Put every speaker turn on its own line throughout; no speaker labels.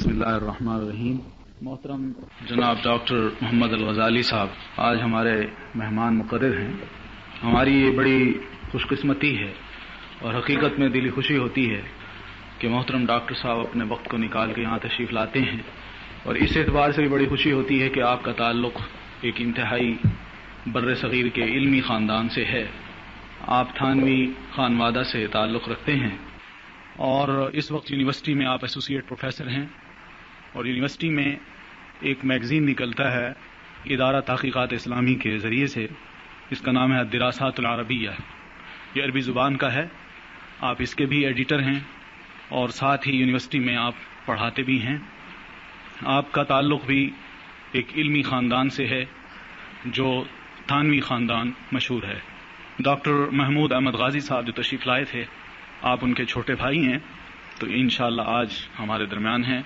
بسم اللہ الرحمن الرحیم. محترم جناب ڈاکٹر محمد الغزالی صاحب آج ہمارے مہمان مقرر ہیں. ہماری یہ بڑی خوش قسمتی ہے اور حقیقت میں دلی خوشی ہوتی ہے کہ محترم ڈاکٹر صاحب اپنے وقت کو نکال کے یہاں تشریف لاتے ہیں، اور اس اعتبار سے بھی بڑی خوشی ہوتی ہے کہ آپ کا تعلق ایک انتہائی بر صغیر کے علمی خاندان سے ہے. آپ تھانوی خانوادہ سے تعلق رکھتے ہیں اور اس وقت یونیورسٹی میں آپ ایسوسیٹ پروفیسر ہیں، اور یونیورسٹی میں ایک میگزین نکلتا ہے ادارہ تحقیقات اسلامی کے ذریعے سے، اس کا نام ہے الدراسات العربیہ. یہ عربی زبان کا ہے. آپ اس کے بھی ایڈیٹر ہیں اور ساتھ ہی یونیورسٹی میں آپ پڑھاتے بھی ہیں. آپ کا تعلق بھی ایک علمی خاندان سے ہے جو تھانوی خاندان مشہور ہے. ڈاکٹر محمود احمد غازی صاحب جو تشریف لائے تھے، آپ ان کے چھوٹے بھائی ہیں، تو انشاءاللہ آج ہمارے درمیان ہیں.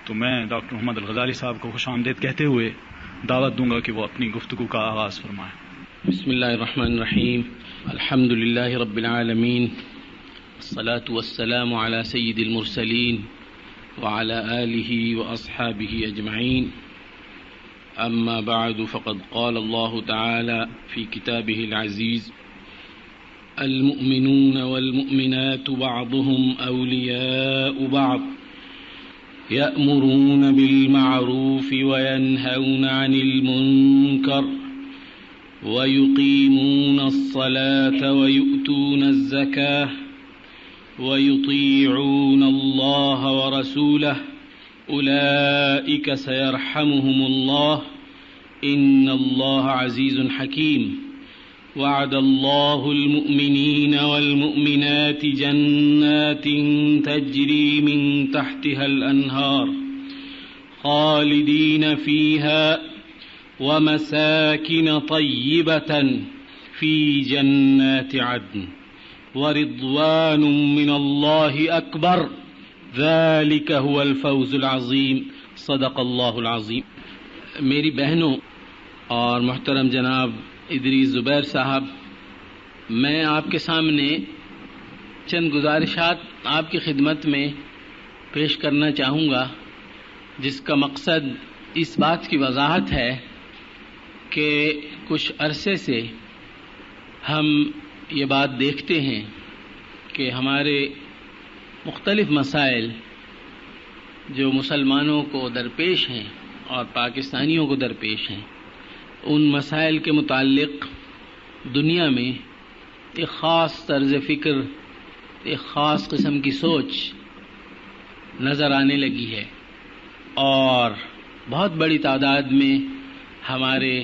تو میں ڈاکٹر محمد الغزالی صاحب کو خوش آمدید کہتے ہوئے دعوت دوں گا کہ وہ اپنی گفتگو کا آغاز فرمائیں.
بسم اللہ الرحمن الرحیم. الحمد للہ رب العالمین، والصلاة والسلام على سید المرسلین وعلى آلہ واصحابہ اجمعین. اما بعد فقد قال اللہ تعالی فی کتابہ العزیز: المؤمنون والمؤمنات بعضهم أولياء بعض يأمرون بالمعروف وينهون عن المنكر ويقيمون الصلاة ويؤتون الزكاة ويطيعون الله ورسوله أولئك سيرحمهم الله إن الله عزيز حكيم. وعد الله المؤمنين والمؤمنات جنات تجري من تحتها الأنهار خالدين فيها ومساكن طيبة في جنات عدن ورضوان من الله أكبر ذلك هو الفوز العظيم. صدق الله العظيم. میری بہنوں اور محترم جناب ادریس زبیر صاحب، میں آپ کے سامنے چند گزارشات آپ کی خدمت میں پیش کرنا چاہوں گا، جس کا مقصد اس بات کی وضاحت ہے کہ کچھ عرصے سے ہم یہ بات دیکھتے ہیں کہ ہمارے مختلف مسائل جو مسلمانوں کو درپیش ہیں اور پاکستانیوں کو درپیش ہیں، ان مسائل کے متعلق دنیا میں ایک خاص طرز فکر، ایک خاص قسم کی سوچ نظر آنے لگی ہے، اور بہت بڑی تعداد میں ہمارے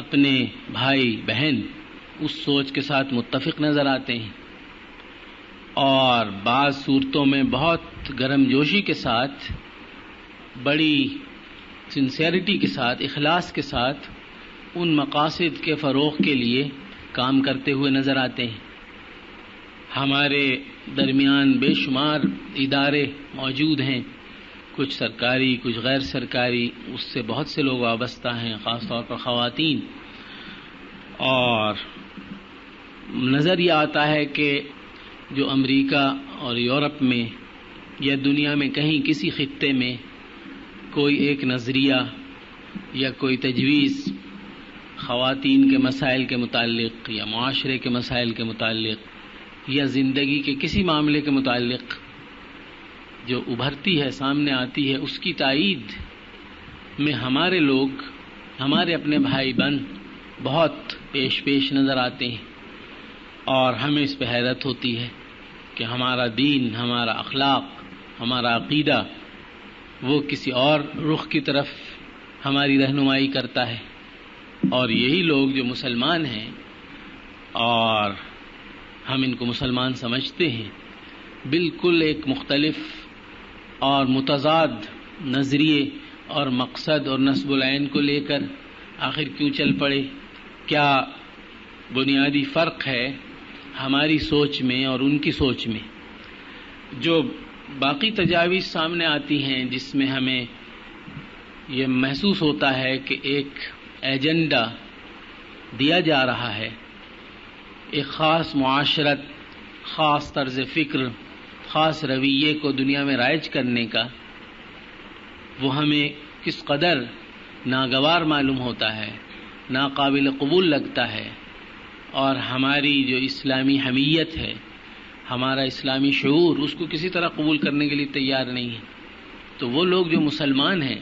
اپنے بھائی بہن اس سوچ کے ساتھ متفق نظر آتے ہیں، اور بعض صورتوں میں بہت گرم جوشی کے ساتھ، بڑی سنسیئرٹی کے ساتھ، اخلاص کے ساتھ ان مقاصد کے فروغ کے لیے کام کرتے ہوئے نظر آتے ہیں. ہمارے درمیان بے شمار ادارے موجود ہیں، کچھ سرکاری، کچھ غیر سرکاری، اس سے بہت سے لوگ وابستہ ہیں، خاص طور پر خواتین. اور نظر یہ آتا ہے کہ جو امریکہ اور یورپ میں یا دنیا میں کہیں کسی خطے میں کوئی ایک نظریہ یا کوئی تجویز خواتین کے مسائل کے متعلق یا معاشرے کے مسائل کے متعلق یا زندگی کے کسی معاملے کے متعلق جو ابھرتی ہے، سامنے آتی ہے، اس کی تائید میں ہمارے لوگ، ہمارے اپنے بھائی بہن بہت پیش نظر آتے ہیں، اور ہمیں اس پہ حیرت ہوتی ہے کہ ہمارا دین، ہمارا اخلاق، ہمارا عقیدہ وہ کسی اور رخ کی طرف ہماری رہنمائی کرتا ہے، اور یہی لوگ جو مسلمان ہیں اور ہم ان کو مسلمان سمجھتے ہیں، بالکل ایک مختلف اور متضاد نظریے اور مقصد اور نصب العین کو لے کر آخر کیوں چل پڑے؟ کیا بنیادی فرق ہے ہماری سوچ میں اور ان کی سوچ میں؟ جو باقی تجاویز سامنے آتی ہیں جس میں ہمیں یہ محسوس ہوتا ہے کہ ایک ایجنڈا دیا جا رہا ہے، ایک خاص معاشرت، خاص طرز فکر، خاص رویے کو دنیا میں رائج کرنے کا، وہ ہمیں کس قدر ناگوار معلوم ہوتا ہے، ناقابل قبول لگتا ہے، اور ہماری جو اسلامی حمیت ہے، ہمارا اسلامی شعور اس کو کسی طرح قبول کرنے کے لیے تیار نہیں ہے. تو وہ لوگ جو مسلمان ہیں،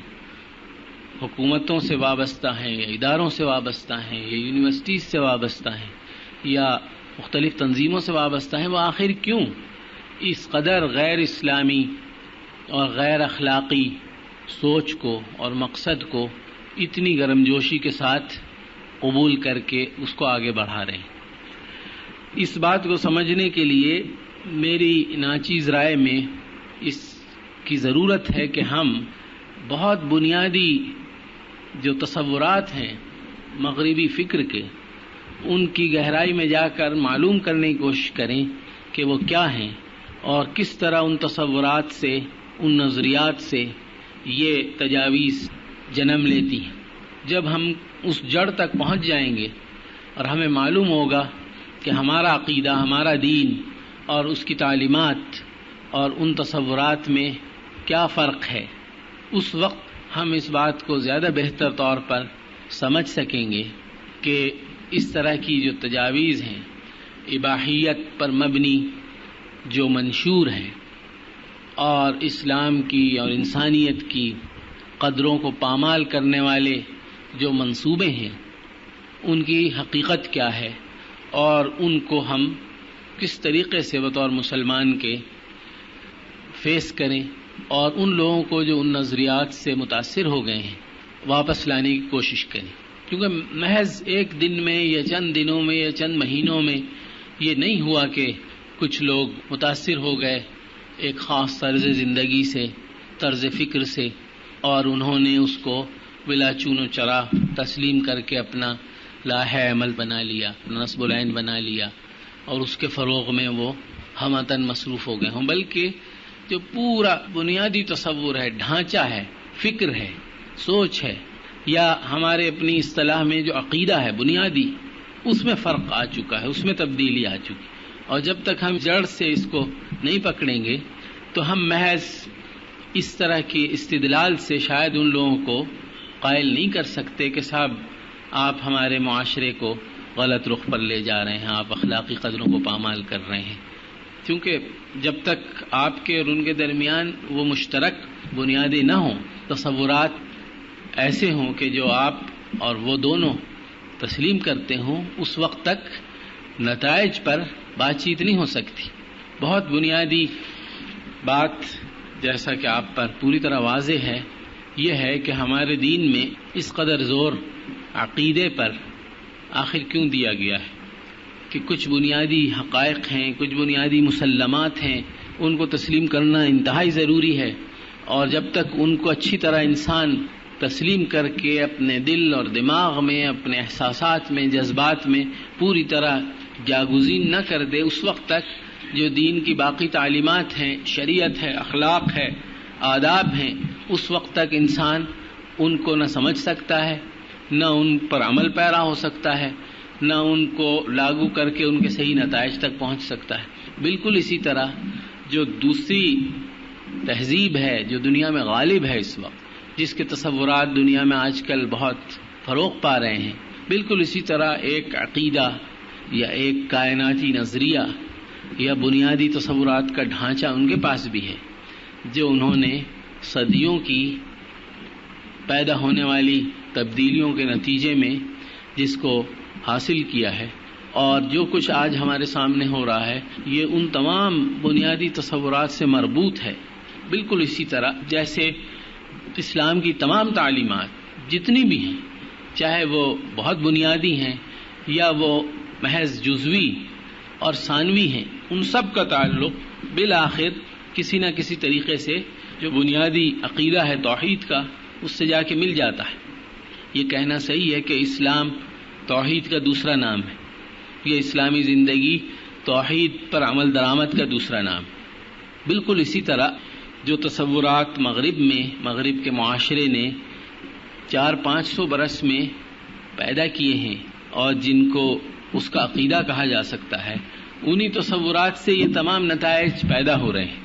حکومتوں سے وابستہ ہیں یا اداروں سے وابستہ ہیں یا یونیورسٹیز سے وابستہ ہیں یا مختلف تنظیموں سے وابستہ ہیں، وہ آخر کیوں اس قدر غیر اسلامی اور غیر اخلاقی سوچ کو اور مقصد کو اتنی گرمجوشی کے ساتھ قبول کر کے اس کو آگے بڑھا رہے ہیں؟ اس بات کو سمجھنے کے لیے میری ناچیز رائے میں اس کی ضرورت ہے کہ ہم بہت بنیادی جو تصورات ہیں مغربی فکر کے، ان کی گہرائی میں جا کر معلوم کرنے کی کوشش کریں کہ وہ کیا ہیں اور کس طرح ان تصورات سے، ان نظریات سے یہ تجاویز جنم لیتی ہیں. جب ہم اس جڑ تک پہنچ جائیں گے اور ہمیں معلوم ہوگا کہ ہمارا عقیدہ، ہمارا دین اور اس کی تعلیمات اور ان تصورات میں کیا فرق ہے، اس وقت ہم اس بات کو زیادہ بہتر طور پر سمجھ سکیں گے کہ اس طرح کی جو تجاویز ہیں، اباحیت پر مبنی جو منشور ہیں اور اسلام کی اور انسانیت کی قدروں کو پامال کرنے والے جو منصوبے ہیں، ان کی حقیقت کیا ہے اور ان کو ہم کس طریقے سے بطور مسلمان کے فیس کریں اور ان لوگوں کو جو ان نظریات سے متاثر ہو گئے ہیں واپس لانے کی کوشش کریں. کیونکہ محض ایک دن میں یا چند دنوں میں یا چند مہینوں میں یہ نہیں ہوا کہ کچھ لوگ متاثر ہو گئے ایک خاص طرز زندگی سے، طرز فکر سے، اور انہوں نے اس کو بلا چون و چرا تسلیم کر کے اپنا لاہ عمل بنا لیا، اپنا نصب العین بنا لیا اور اس کے فروغ میں وہ ہمتاً مصروف ہو گئے ہوں. بلکہ جو پورا بنیادی تصور ہے، ڈھانچہ ہے، فکر ہے، سوچ ہے، یا ہمارے اپنی اصطلاح میں جو عقیدہ ہے بنیادی، اس میں فرق آ چکا ہے، اس میں تبدیلی آ چکی. اور جب تک ہم جڑ سے اس کو نہیں پکڑیں گے تو ہم محض اس طرح کی استدلال سے شاید ان لوگوں کو قائل نہیں کر سکتے کہ صاحب آپ ہمارے معاشرے کو غلط رخ پر لے جا رہے ہیں، آپ اخلاقی قدروں کو پامال کر رہے ہیں. کیونکہ جب تک آپ کے اور ان کے درمیان وہ مشترک بنیادیں نہ ہوں، تصورات ایسے ہوں کہ جو آپ اور وہ دونوں تسلیم کرتے ہوں، اس وقت تک نتائج پر بات چیت نہیں ہو سکتی. بہت بنیادی بات جیسا کہ آپ پر پوری طرح واضح ہے، یہ ہے کہ ہمارے دین میں اس قدر زور عقیدے پر آخر کیوں دیا گیا ہے کہ کچھ بنیادی حقائق ہیں، کچھ بنیادی مسلمات ہیں، ان کو تسلیم کرنا انتہائی ضروری ہے. اور جب تک ان کو اچھی طرح انسان تسلیم کر کے اپنے دل اور دماغ میں، اپنے احساسات میں، جذبات میں پوری طرح جاگزین نہ کر دے، اس وقت تک جو دین کی باقی تعلیمات ہیں، شریعت ہے، اخلاق ہے، آداب ہیں، اس وقت تک انسان ان کو نہ سمجھ سکتا ہے، نہ ان پر عمل پیرا ہو سکتا ہے، نہ ان کو لاگو کر کے ان کے صحیح نتائج تک پہنچ سکتا ہے. بالکل اسی طرح جو دوسری تہذیب ہے جو دنیا میں غالب ہے اس وقت، جس کے تصورات دنیا میں آج کل بہت فروغ پا رہے ہیں، بالکل اسی طرح ایک عقیدہ یا ایک کائناتی نظریہ یا بنیادی تصورات کا ڈھانچہ ان کے پاس بھی ہے، جو انہوں نے صدیوں کی پیدا ہونے والی تبدیلیوں کے نتیجے میں جس کو حاصل کیا ہے. اور جو کچھ آج ہمارے سامنے ہو رہا ہے یہ ان تمام بنیادی تصورات سے مربوط ہے. بالکل اسی طرح جیسے اسلام کی تمام تعلیمات جتنی بھی ہیں، چاہے وہ بہت بنیادی ہیں یا وہ محض جزوی اور ثانوی ہیں، ان سب کا تعلق بالآخر کسی نہ کسی طریقے سے جو بنیادی عقیدہ ہے توحید کا، اس سے جا کے مل جاتا ہے. یہ کہنا صحیح ہے کہ اسلام توحید کا دوسرا نام ہے، یہ اسلامی زندگی توحید پر عمل درآمد کا دوسرا نام. بالکل اسی طرح جو تصورات مغرب کے معاشرے نے 400-500 برس میں پیدا کیے ہیں اور جن کو اس کا عقیدہ کہا جا سکتا ہے، انہی تصورات سے یہ تمام نتائج پیدا ہو رہے ہیں.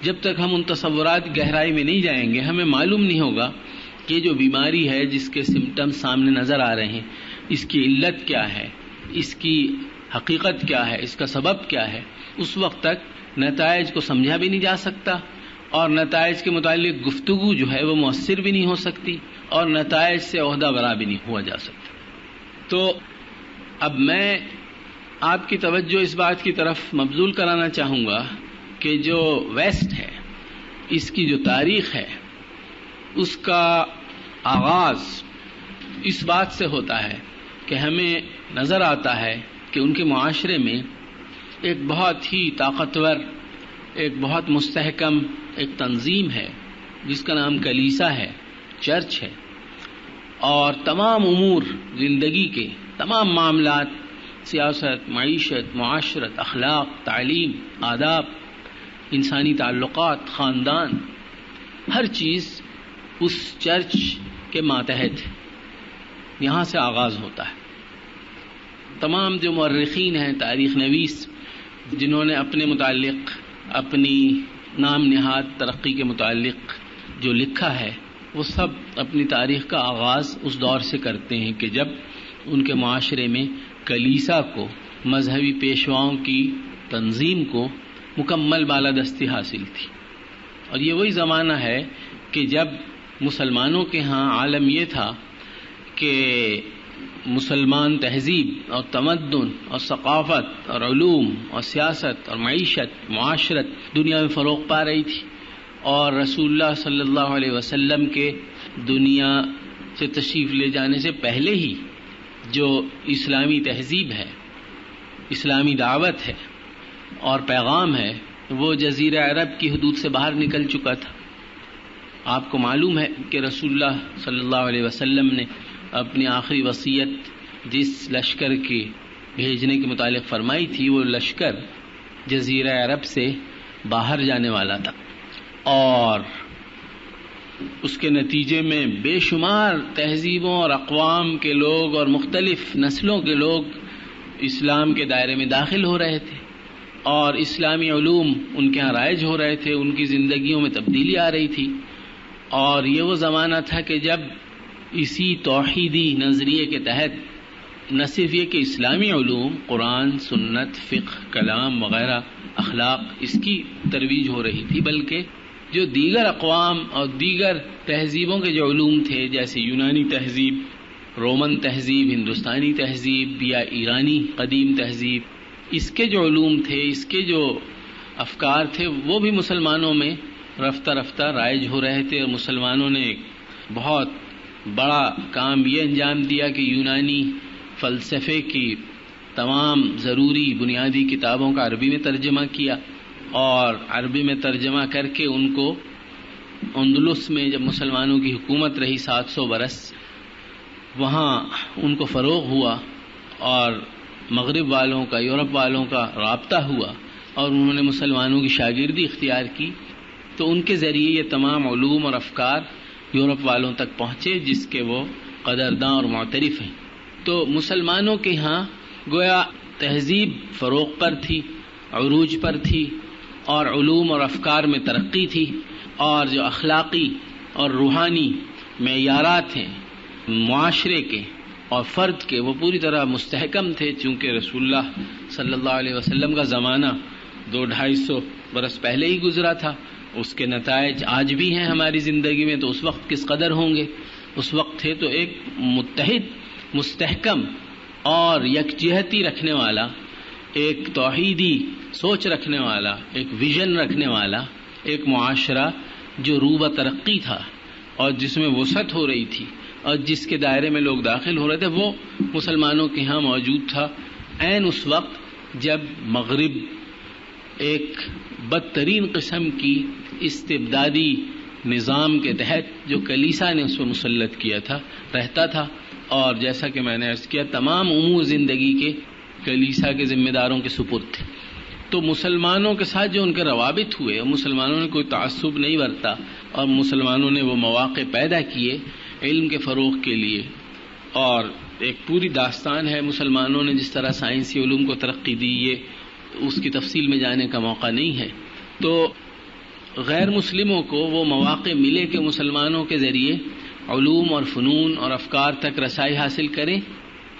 جب تک ہم ان تصورات گہرائی میں نہیں جائیں گے ہمیں معلوم نہیں ہوگا کہ جو بیماری ہے جس کے سمٹمز سامنے نظر آ رہے ہیں اس کی علت کیا ہے، اس کی حقیقت کیا ہے، اس کا سبب کیا ہے. اس وقت تک نتائج کو سمجھا بھی نہیں جا سکتا اور نتائج کے متعلق گفتگو جو ہے وہ مؤثر بھی نہیں ہو سکتی اور نتائج سے عہدہ برا بھی نہیں ہوا جا سکتا. تو اب میں آپ کی توجہ اس بات کی طرف مبذول کرانا چاہوں گا کہ جو ویسٹ ہے اس کی جو تاریخ ہے اس کا آغاز اس بات سے ہوتا ہے کہ ہمیں نظر آتا ہے کہ ان کے معاشرے میں ایک بہت ہی طاقتور، ایک بہت مستحکم ایک تنظیم ہے جس کا نام کلیسا ہے، چرچ ہے، اور تمام امور زندگی کے تمام معاملات، سیاست، معیشت، معاشرت، اخلاق، تعلیم، آداب، انسانی تعلقات، خاندان، ہر چیز اس چرچ کے ماتحت ہے. یہاں سے آغاز ہوتا ہے. تمام جو مورخین ہیں، تاریخ نویس، جنہوں نے اپنے متعلق اپنی نام نہاد ترقی کے متعلق جو لکھا ہے وہ سب اپنی تاریخ کا آغاز اس دور سے کرتے ہیں کہ جب ان کے معاشرے میں کلیسا کو، مذہبی پیشواؤں کی تنظیم کو مکمل بالادستی حاصل تھی. اور یہ وہی زمانہ ہے کہ جب مسلمانوں کے ہاں عالم یہ تھا کہ مسلمان تہذیب اور تمدن اور ثقافت اور علوم اور سیاست اور معیشت، معاشرت دنیا میں فروغ پا رہی تھی، اور رسول اللہ صلی اللہ علیہ وسلم کے دنیا سے تشریف لے جانے سے پہلے ہی جو اسلامی تہذیب ہے، اسلامی دعوت ہے اور پیغام ہے وہ جزیرہ عرب کی حدود سے باہر نکل چکا تھا. آپ کو معلوم ہے کہ رسول اللہ صلی اللہ علیہ وسلم نے اپنی آخری وصیت جس لشکر کے بھیجنے کے متعلق فرمائی تھی وہ لشکر جزیرہ عرب سے باہر جانے والا تھا، اور اس کے نتیجے میں بے شمار تہذیبوں اور اقوام کے لوگ اور مختلف نسلوں کے لوگ اسلام کے دائرے میں داخل ہو رہے تھے اور اسلامی علوم ان کے ہاں رائج ہو رہے تھے، ان کی زندگیوں میں تبدیلی آ رہی تھی. اور یہ وہ زمانہ تھا کہ جب اسی توحیدی نظریے کے تحت نہ صرف یہ کہ اسلامی علوم، قرآن، سنت، فقہ، کلام وغیرہ، اخلاق، اس کی ترویج ہو رہی تھی، بلکہ جو دیگر اقوام اور دیگر تہذیبوں کے جو علوم تھے جیسے یونانی تہذیب، رومن تہذیب، ہندوستانی تہذیب یا ایرانی قدیم تہذیب، اس کے جو علوم تھے، اس کے جو افکار تھے وہ بھی مسلمانوں میں رفتہ رفتہ رائج ہو رہے تھے. اور مسلمانوں نے ایک بہت بڑا کام یہ انجام دیا کہ یونانی فلسفے کی تمام ضروری بنیادی کتابوں کا عربی میں ترجمہ کیا، اور عربی میں ترجمہ کر کے ان کو اندلس میں جب مسلمانوں کی حکومت رہی 700 برس، وہاں ان کو فروغ ہوا اور مغرب والوں کا، یورپ والوں کا رابطہ ہوا اور انہوں نے مسلمانوں کی شاگردی اختیار کی، تو ان کے ذریعے یہ تمام علوم اور افکار یورپ والوں تک پہنچے جس کے وہ قدرداں اور معترف ہیں. تو مسلمانوں کے ہاں گویا تہذیب فروغ پر تھی، عروج پر تھی، اور علوم اور افکار میں ترقی تھی، اور جو اخلاقی اور روحانی معیارات ہیں معاشرے کے اور فرد کے وہ پوری طرح مستحکم تھے. چونکہ رسول اللہ صلی اللہ علیہ وسلم کا زمانہ 200-250 برس پہلے ہی گزرا تھا، اس کے نتائج آج بھی ہیں ہماری زندگی میں، تو اس وقت کس قدر ہوں گے. اس وقت تھے تو ایک متحد، مستحکم اور یکجہتی رکھنے والا، ایک توحیدی سوچ رکھنے والا، ایک ویژن رکھنے والا ایک معاشرہ جو روبہ ترقی تھا اور جس میں وسعت ہو رہی تھی اور جس کے دائرے میں لوگ داخل ہو رہے تھے، وہ مسلمانوں کے ہاں موجود تھا عین اس وقت جب مغرب ایک بدترین قسم کی استبدادی نظام کے تحت جو کلیسا نے اس پر مسلط کیا تھا رہتا تھا. اور جیسا کہ میں نے عرض کیا تمام امور زندگی کے کلیسا کے ذمہ داروں کے سپرد تھے. تو مسلمانوں کے ساتھ جو ان کے روابط ہوئے، مسلمانوں نے کوئی تعصب نہیں برتا اور مسلمانوں نے وہ مواقع پیدا کیے علم کے فروغ کے لیے. اور ایک پوری داستان ہے مسلمانوں نے جس طرح سائنسی علوم کو ترقی دی، یہ اس کی تفصیل میں جانے کا موقع نہیں ہے. تو غیر مسلموں کو وہ مواقع ملے کہ مسلمانوں کے ذریعے علوم اور فنون اور افکار تک رسائی حاصل کریں،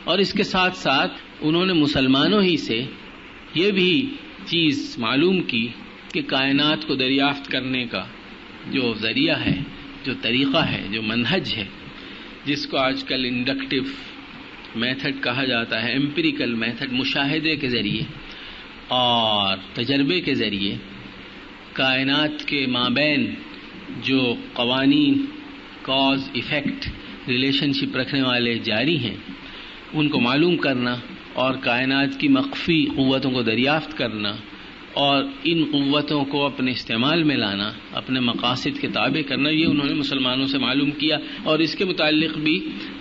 اور اس کے ساتھ ساتھ انہوں نے مسلمانوں ہی سے یہ بھی چیز معلوم کی کہ کائنات کو دریافت کرنے کا جو ذریعہ ہے، جو طریقہ ہے، جو منہج ہے، جس کو آج کل انڈکٹیو میتھڈ کہا جاتا ہے، ایمپیریکل میتھڈ، مشاہدے کے ذریعے اور تجربے کے ذریعے کائنات کے مابین جو قوانین کاز ایفیکٹ ریلیشن شپ رکھنے والے جاری ہیں ان کو معلوم کرنا اور کائنات کی مخفی قوتوں کو دریافت کرنا اور ان قوتوں کو اپنے استعمال میں لانا، اپنے مقاصد کے تابع کرنا، یہ انہوں نے مسلمانوں سے معلوم کیا. اور اس کے متعلق بھی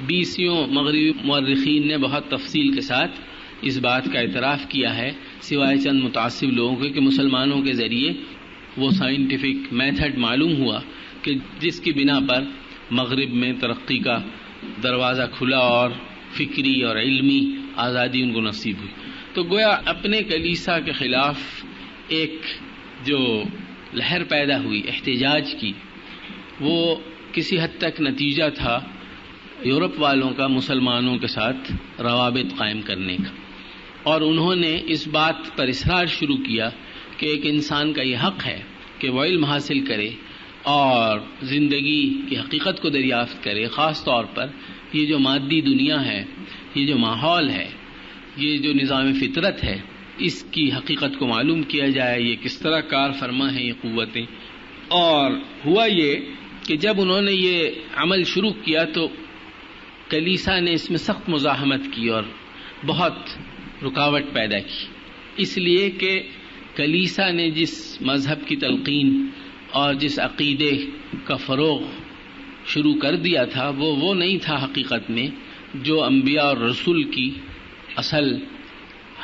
20 مغربی مورخین نے بہت تفصیل کے ساتھ اس بات کا اعتراف کیا ہے، سوائے چند متعصب لوگوں کے، کہ مسلمانوں کے ذریعے وہ سائنٹیفک میتھڈ معلوم ہوا کہ جس کی بنا پر مغرب میں ترقی کا دروازہ کھلا اور فکری اور علمی آزادی ان کو نصیب ہوئی. تو گویا اپنے کلیسا کے خلاف ایک جو لہر پیدا ہوئی احتجاج کی، وہ کسی حد تک نتیجہ تھا یورپ والوں کا مسلمانوں کے ساتھ روابط قائم کرنے کا، اور انہوں نے اس بات پر اصرار شروع کیا کہ ایک انسان کا یہ حق ہے کہ وہ علم حاصل کرے اور زندگی کی حقیقت کو دریافت کرے. خاص طور پر یہ جو مادی دنیا ہے، یہ جو ماحول ہے، یہ جو نظام فطرت ہے، اس کی حقیقت کو معلوم کیا جائے، یہ کس طرح کار فرما ہیں یہ قوتیں. اور ہوا یہ کہ جب انہوں نے یہ عمل شروع کیا تو کلیسا نے اس میں سخت مزاحمت کی اور بہت رکاوٹ پیدا کی، اس لیے کہ کلیسا نے جس مذہب کی تلقین اور جس عقیدے کا فروغ شروع کر دیا تھا وہ نہیں تھا حقیقت میں جو انبیاء اور رسول کی اصل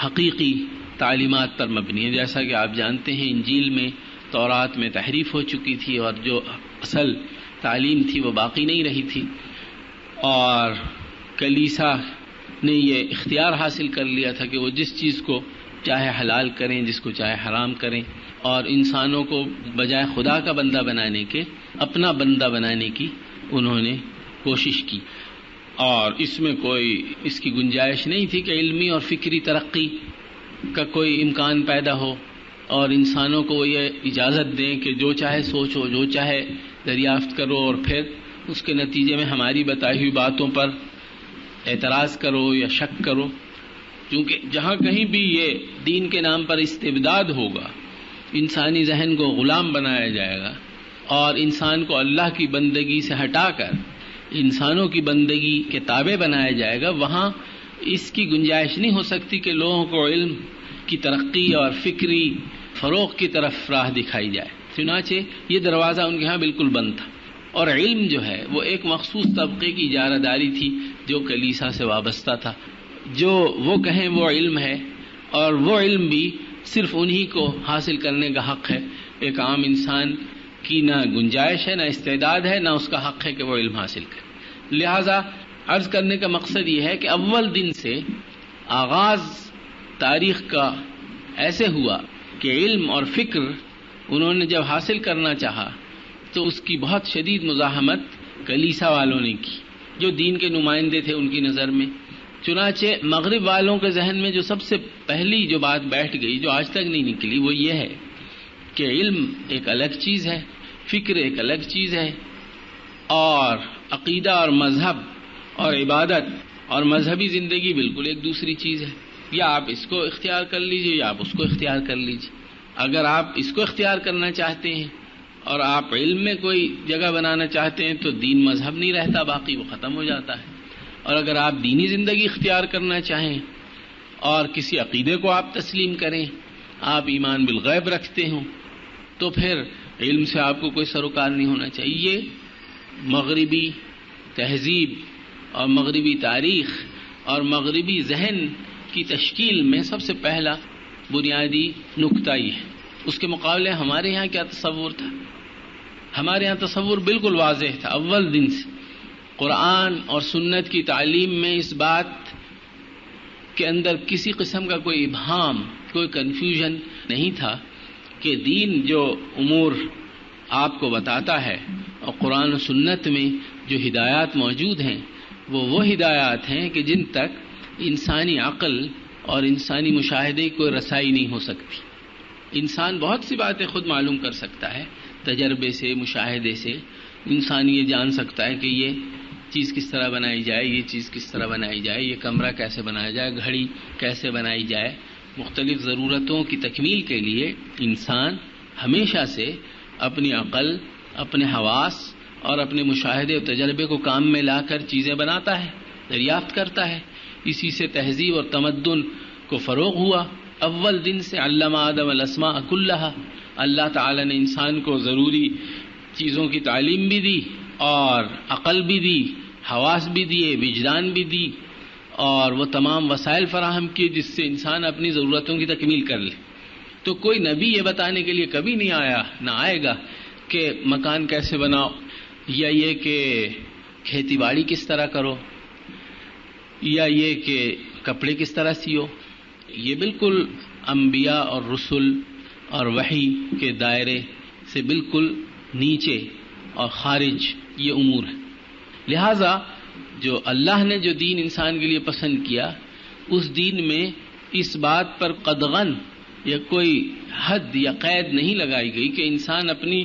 حقیقی تعلیمات پر مبنی ہے. جیسا کہ آپ جانتے ہیں انجیل میں، تورات میں تحریف ہو چکی تھی اور جو اصل تعلیم تھی وہ باقی نہیں رہی تھی، اور کلیسا نے یہ اختیار حاصل کر لیا تھا کہ وہ جس چیز کو چاہے حلال کریں، جس کو چاہے حرام کریں، اور انسانوں کو بجائے خدا کا بندہ بنانے کے اپنا بندہ بنانے کی انہوں نے کوشش کی. اور اس میں کوئی اس کی گنجائش نہیں تھی کہ علمی اور فکری ترقی کا کوئی امکان پیدا ہو اور انسانوں کو یہ اجازت دیں کہ جو چاہے سوچو، جو چاہے دریافت کرو، اور پھر اس کے نتیجے میں ہماری بتائی ہوئی باتوں پر اعتراض کرو یا شک کرو. کیونکہ جہاں کہیں بھی یہ دین کے نام پر استبداد ہوگا، انسانی ذہن کو غلام بنایا جائے گا اور انسان کو اللہ کی بندگی سے ہٹا کر انسانوں کی بندگی کے تابع بنایا جائے گا، وہاں اس کی گنجائش نہیں ہو سکتی کہ لوگوں کو علم کی ترقی اور فکری فروغ کی طرف راہ دکھائی جائے. چنانچہ یہ دروازہ ان کے ہاں بالکل بند تھا، اور علم جو ہے وہ ایک مخصوص طبقے کی اجارہ داری تھی جو کلیسا سے وابستہ تھا. جو وہ کہیں وہ علم ہے، اور وہ علم بھی صرف انہی کو حاصل کرنے کا حق ہے. ایک عام انسان کی نہ گنجائش ہے، نہ استعداد ہے، نہ اس کا حق ہے کہ وہ علم حاصل کرے. لہذا عرض کرنے کا مقصد یہ ہے کہ اول دن سے آغاز تاریخ کا ایسے ہوا کہ علم اور فکر انہوں نے جب حاصل کرنا چاہا تو اس کی بہت شدید مزاحمت کلیسا والوں نے کی، جو دین کے نمائندے تھے ان کی نظر میں. چنانچہ مغرب والوں کے ذہن میں جو سب سے پہلی جو بات بیٹھ گئی، جو آج تک نہیں نکلی، وہ یہ ہے کہ علم ایک الگ چیز ہے، فکر ایک الگ چیز ہے، اور عقیدہ اور مذہب اور عبادت اور مذہبی زندگی بالکل ایک دوسری چیز ہے. یا آپ اس کو اختیار کر لیجئے یا آپ اس کو اختیار کر لیجئے. اگر آپ اس کو اختیار کرنا چاہتے ہیں اور آپ علم میں کوئی جگہ بنانا چاہتے ہیں تو دین مذہب نہیں رہتا، باقی وہ ختم ہو جاتا ہے. اور اگر آپ دینی زندگی اختیار کرنا چاہیں اور کسی عقیدے کو آپ تسلیم کریں، آپ ایمان بالغیب رکھتے ہوں، تو پھر علم سے آپ کو کوئی سروکار نہیں ہونا چاہیے. مغربی تہذیب اور مغربی تاریخ اور مغربی ذہن کی تشکیل میں سب سے پہلا بنیادی نکتہ یہ ہے. اس کے مقابلے ہمارے یہاں کیا تصور تھا؟ ہمارے یہاں تصور بالکل واضح تھا. اول دن سے قرآن اور سنت کی تعلیم میں اس بات کے اندر کسی قسم کا کوئی ابہام، کوئی کنفیوژن نہیں تھا کہ دین جو امور آپ کو بتاتا ہے، اور قرآن و سنت میں جو ہدایات موجود ہیں وہ ہدایات ہیں کہ جن تک انسانی عقل اور انسانی مشاہدے کو رسائی نہیں ہو سکتی. انسان بہت سی باتیں خود معلوم کر سکتا ہے، تجربے سے، مشاہدے سے. انسان یہ جان سکتا ہے کہ یہ چیز کس طرح بنائی جائے، یہ چیز کس طرح بنائی جائے، یہ کمرہ کیسے بنایا جائے، گھڑی کیسے بنائی جائے. مختلف ضرورتوں کی تکمیل کے لیے انسان ہمیشہ سے اپنی عقل، اپنے حواس اور اپنے مشاہدے و تجربے کو کام میں لا کر چیزیں بناتا ہے، دریافت کرتا ہے. اسی سے تہذیب اور تمدن کو فروغ ہوا. اول دن سے علم آدم الاسماء کلھا، اللہ تعالی نے انسان کو ضروری چیزوں کی تعلیم بھی دی اور عقل بھی دی، حواس بھی دیے، وجدان بھی دی، اور وہ تمام وسائل فراہم کیے جس سے انسان اپنی ضرورتوں کی تکمیل کر لے. تو کوئی نبی یہ بتانے کے لیے کبھی نہیں آیا، نہ آئے گا کہ مکان کیسے بناؤ، یا یہ کہ کھیتی باڑی کس طرح کرو، یا یہ کہ کپڑے کس طرح سیو. یہ بالکل انبیاء اور رسل اور وحی کے دائرے سے بالکل نیچے اور خارج یہ امور ہیں. لہذا جو اللہ نے جو دین انسان کے لیے پسند کیا، اس دین میں اس بات پر قدغن یا کوئی حد یا قید نہیں لگائی گئی کہ انسان اپنی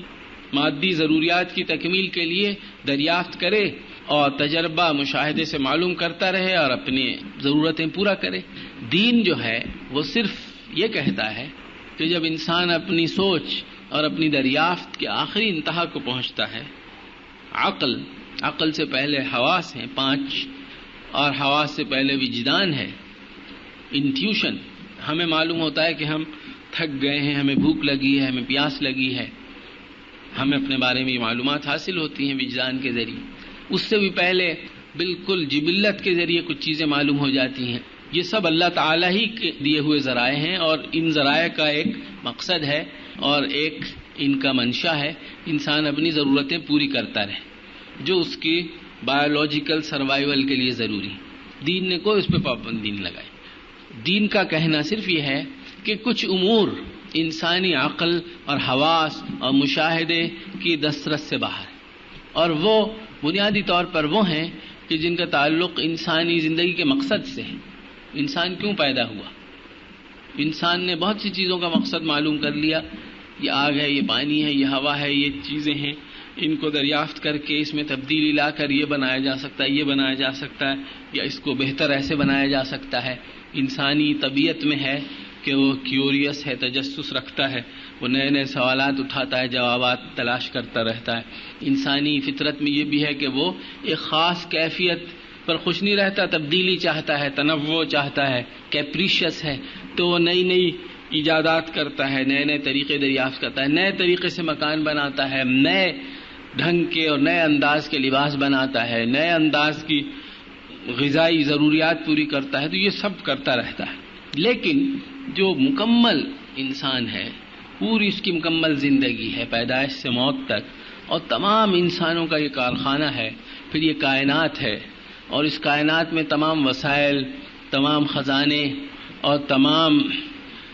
مادی ضروریات کی تکمیل کے لیے دریافت کرے اور تجربہ مشاہدے سے معلوم کرتا رہے اور اپنی ضرورتیں پورا کرے. دین جو ہے وہ صرف یہ کہتا ہے کہ جب انسان اپنی سوچ اور اپنی دریافت کے آخری انتہا کو پہنچتا ہے، عقل سے پہلے حواس ہیں 5، اور حواس سے پہلے وجدان ہے، انٹیوشن. ہمیں معلوم ہوتا ہے کہ ہم تھک گئے ہیں، ہمیں بھوک لگی ہے، ہمیں پیاس لگی ہے، ہمیں اپنے بارے میں معلومات حاصل ہوتی ہیں وجدان کے ذریعے. اس سے بھی پہلے بالکل جبلت کے ذریعے کچھ چیزیں معلوم ہو جاتی ہیں. یہ سب اللہ تعالیٰ ہی کے دیے ہوئے ذرائع ہیں، اور ان ذرائع کا ایک مقصد ہے اور ایک ان کا منشا ہے انسان اپنی ضرورتیں پوری کرتا رہے جو اس کی بایولوجیکل سروائیول کے لیے ضروری. دین نے کوئی اس پہ پابندی نہیں لگائی. دین کا کہنا صرف یہ ہے کہ کچھ امور انسانی عقل اور حواس اور مشاہدے کی دسترس سے باہر ہیں، اور وہ بنیادی طور پر وہ ہیں کہ جن کا تعلق انسانی زندگی کے مقصد سے ہے. انسان کیوں پیدا ہوا؟ انسان نے بہت سی چیزوں کا مقصد معلوم کر لیا. یہ آگ ہے، یہ پانی ہے، یہ ہوا ہے، یہ چیزیں ہیں، ان کو دریافت کر کے اس میں تبدیلی لا کر یہ بنایا جا سکتا ہے، یہ بنایا جا سکتا ہے، یا اس کو بہتر ایسے بنایا جا سکتا ہے. انسانی طبیعت میں ہے کہ وہ کیوریس ہے، تجسس رکھتا ہے، وہ نئے نئے سوالات اٹھاتا ہے، جوابات تلاش کرتا رہتا ہے. انسانی فطرت میں یہ بھی ہے کہ وہ ایک خاص کیفیت پر خوش نہیں رہتا، تبدیلی چاہتا ہے، تنوع چاہتا ہے، کیپریشس ہے، تو وہ نئی نئی ایجادات کرتا ہے، نئے نئے طریقے دریافت کرتا ہے، نئے طریقے سے مکان بناتا ہے، نئے ڈھنگ کے اور نئے انداز کے لباس بناتا ہے، نئے انداز کی غذائی ضروریات پوری کرتا ہے. تو یہ سب کرتا رہتا ہے. لیکن جو مکمل انسان ہے، پوری اس کی مکمل زندگی ہے پیدائش سے موت تک، اور تمام انسانوں کا یہ کارخانہ ہے. پھر یہ کائنات ہے، اور اس کائنات میں تمام وسائل، تمام خزانے اور تمام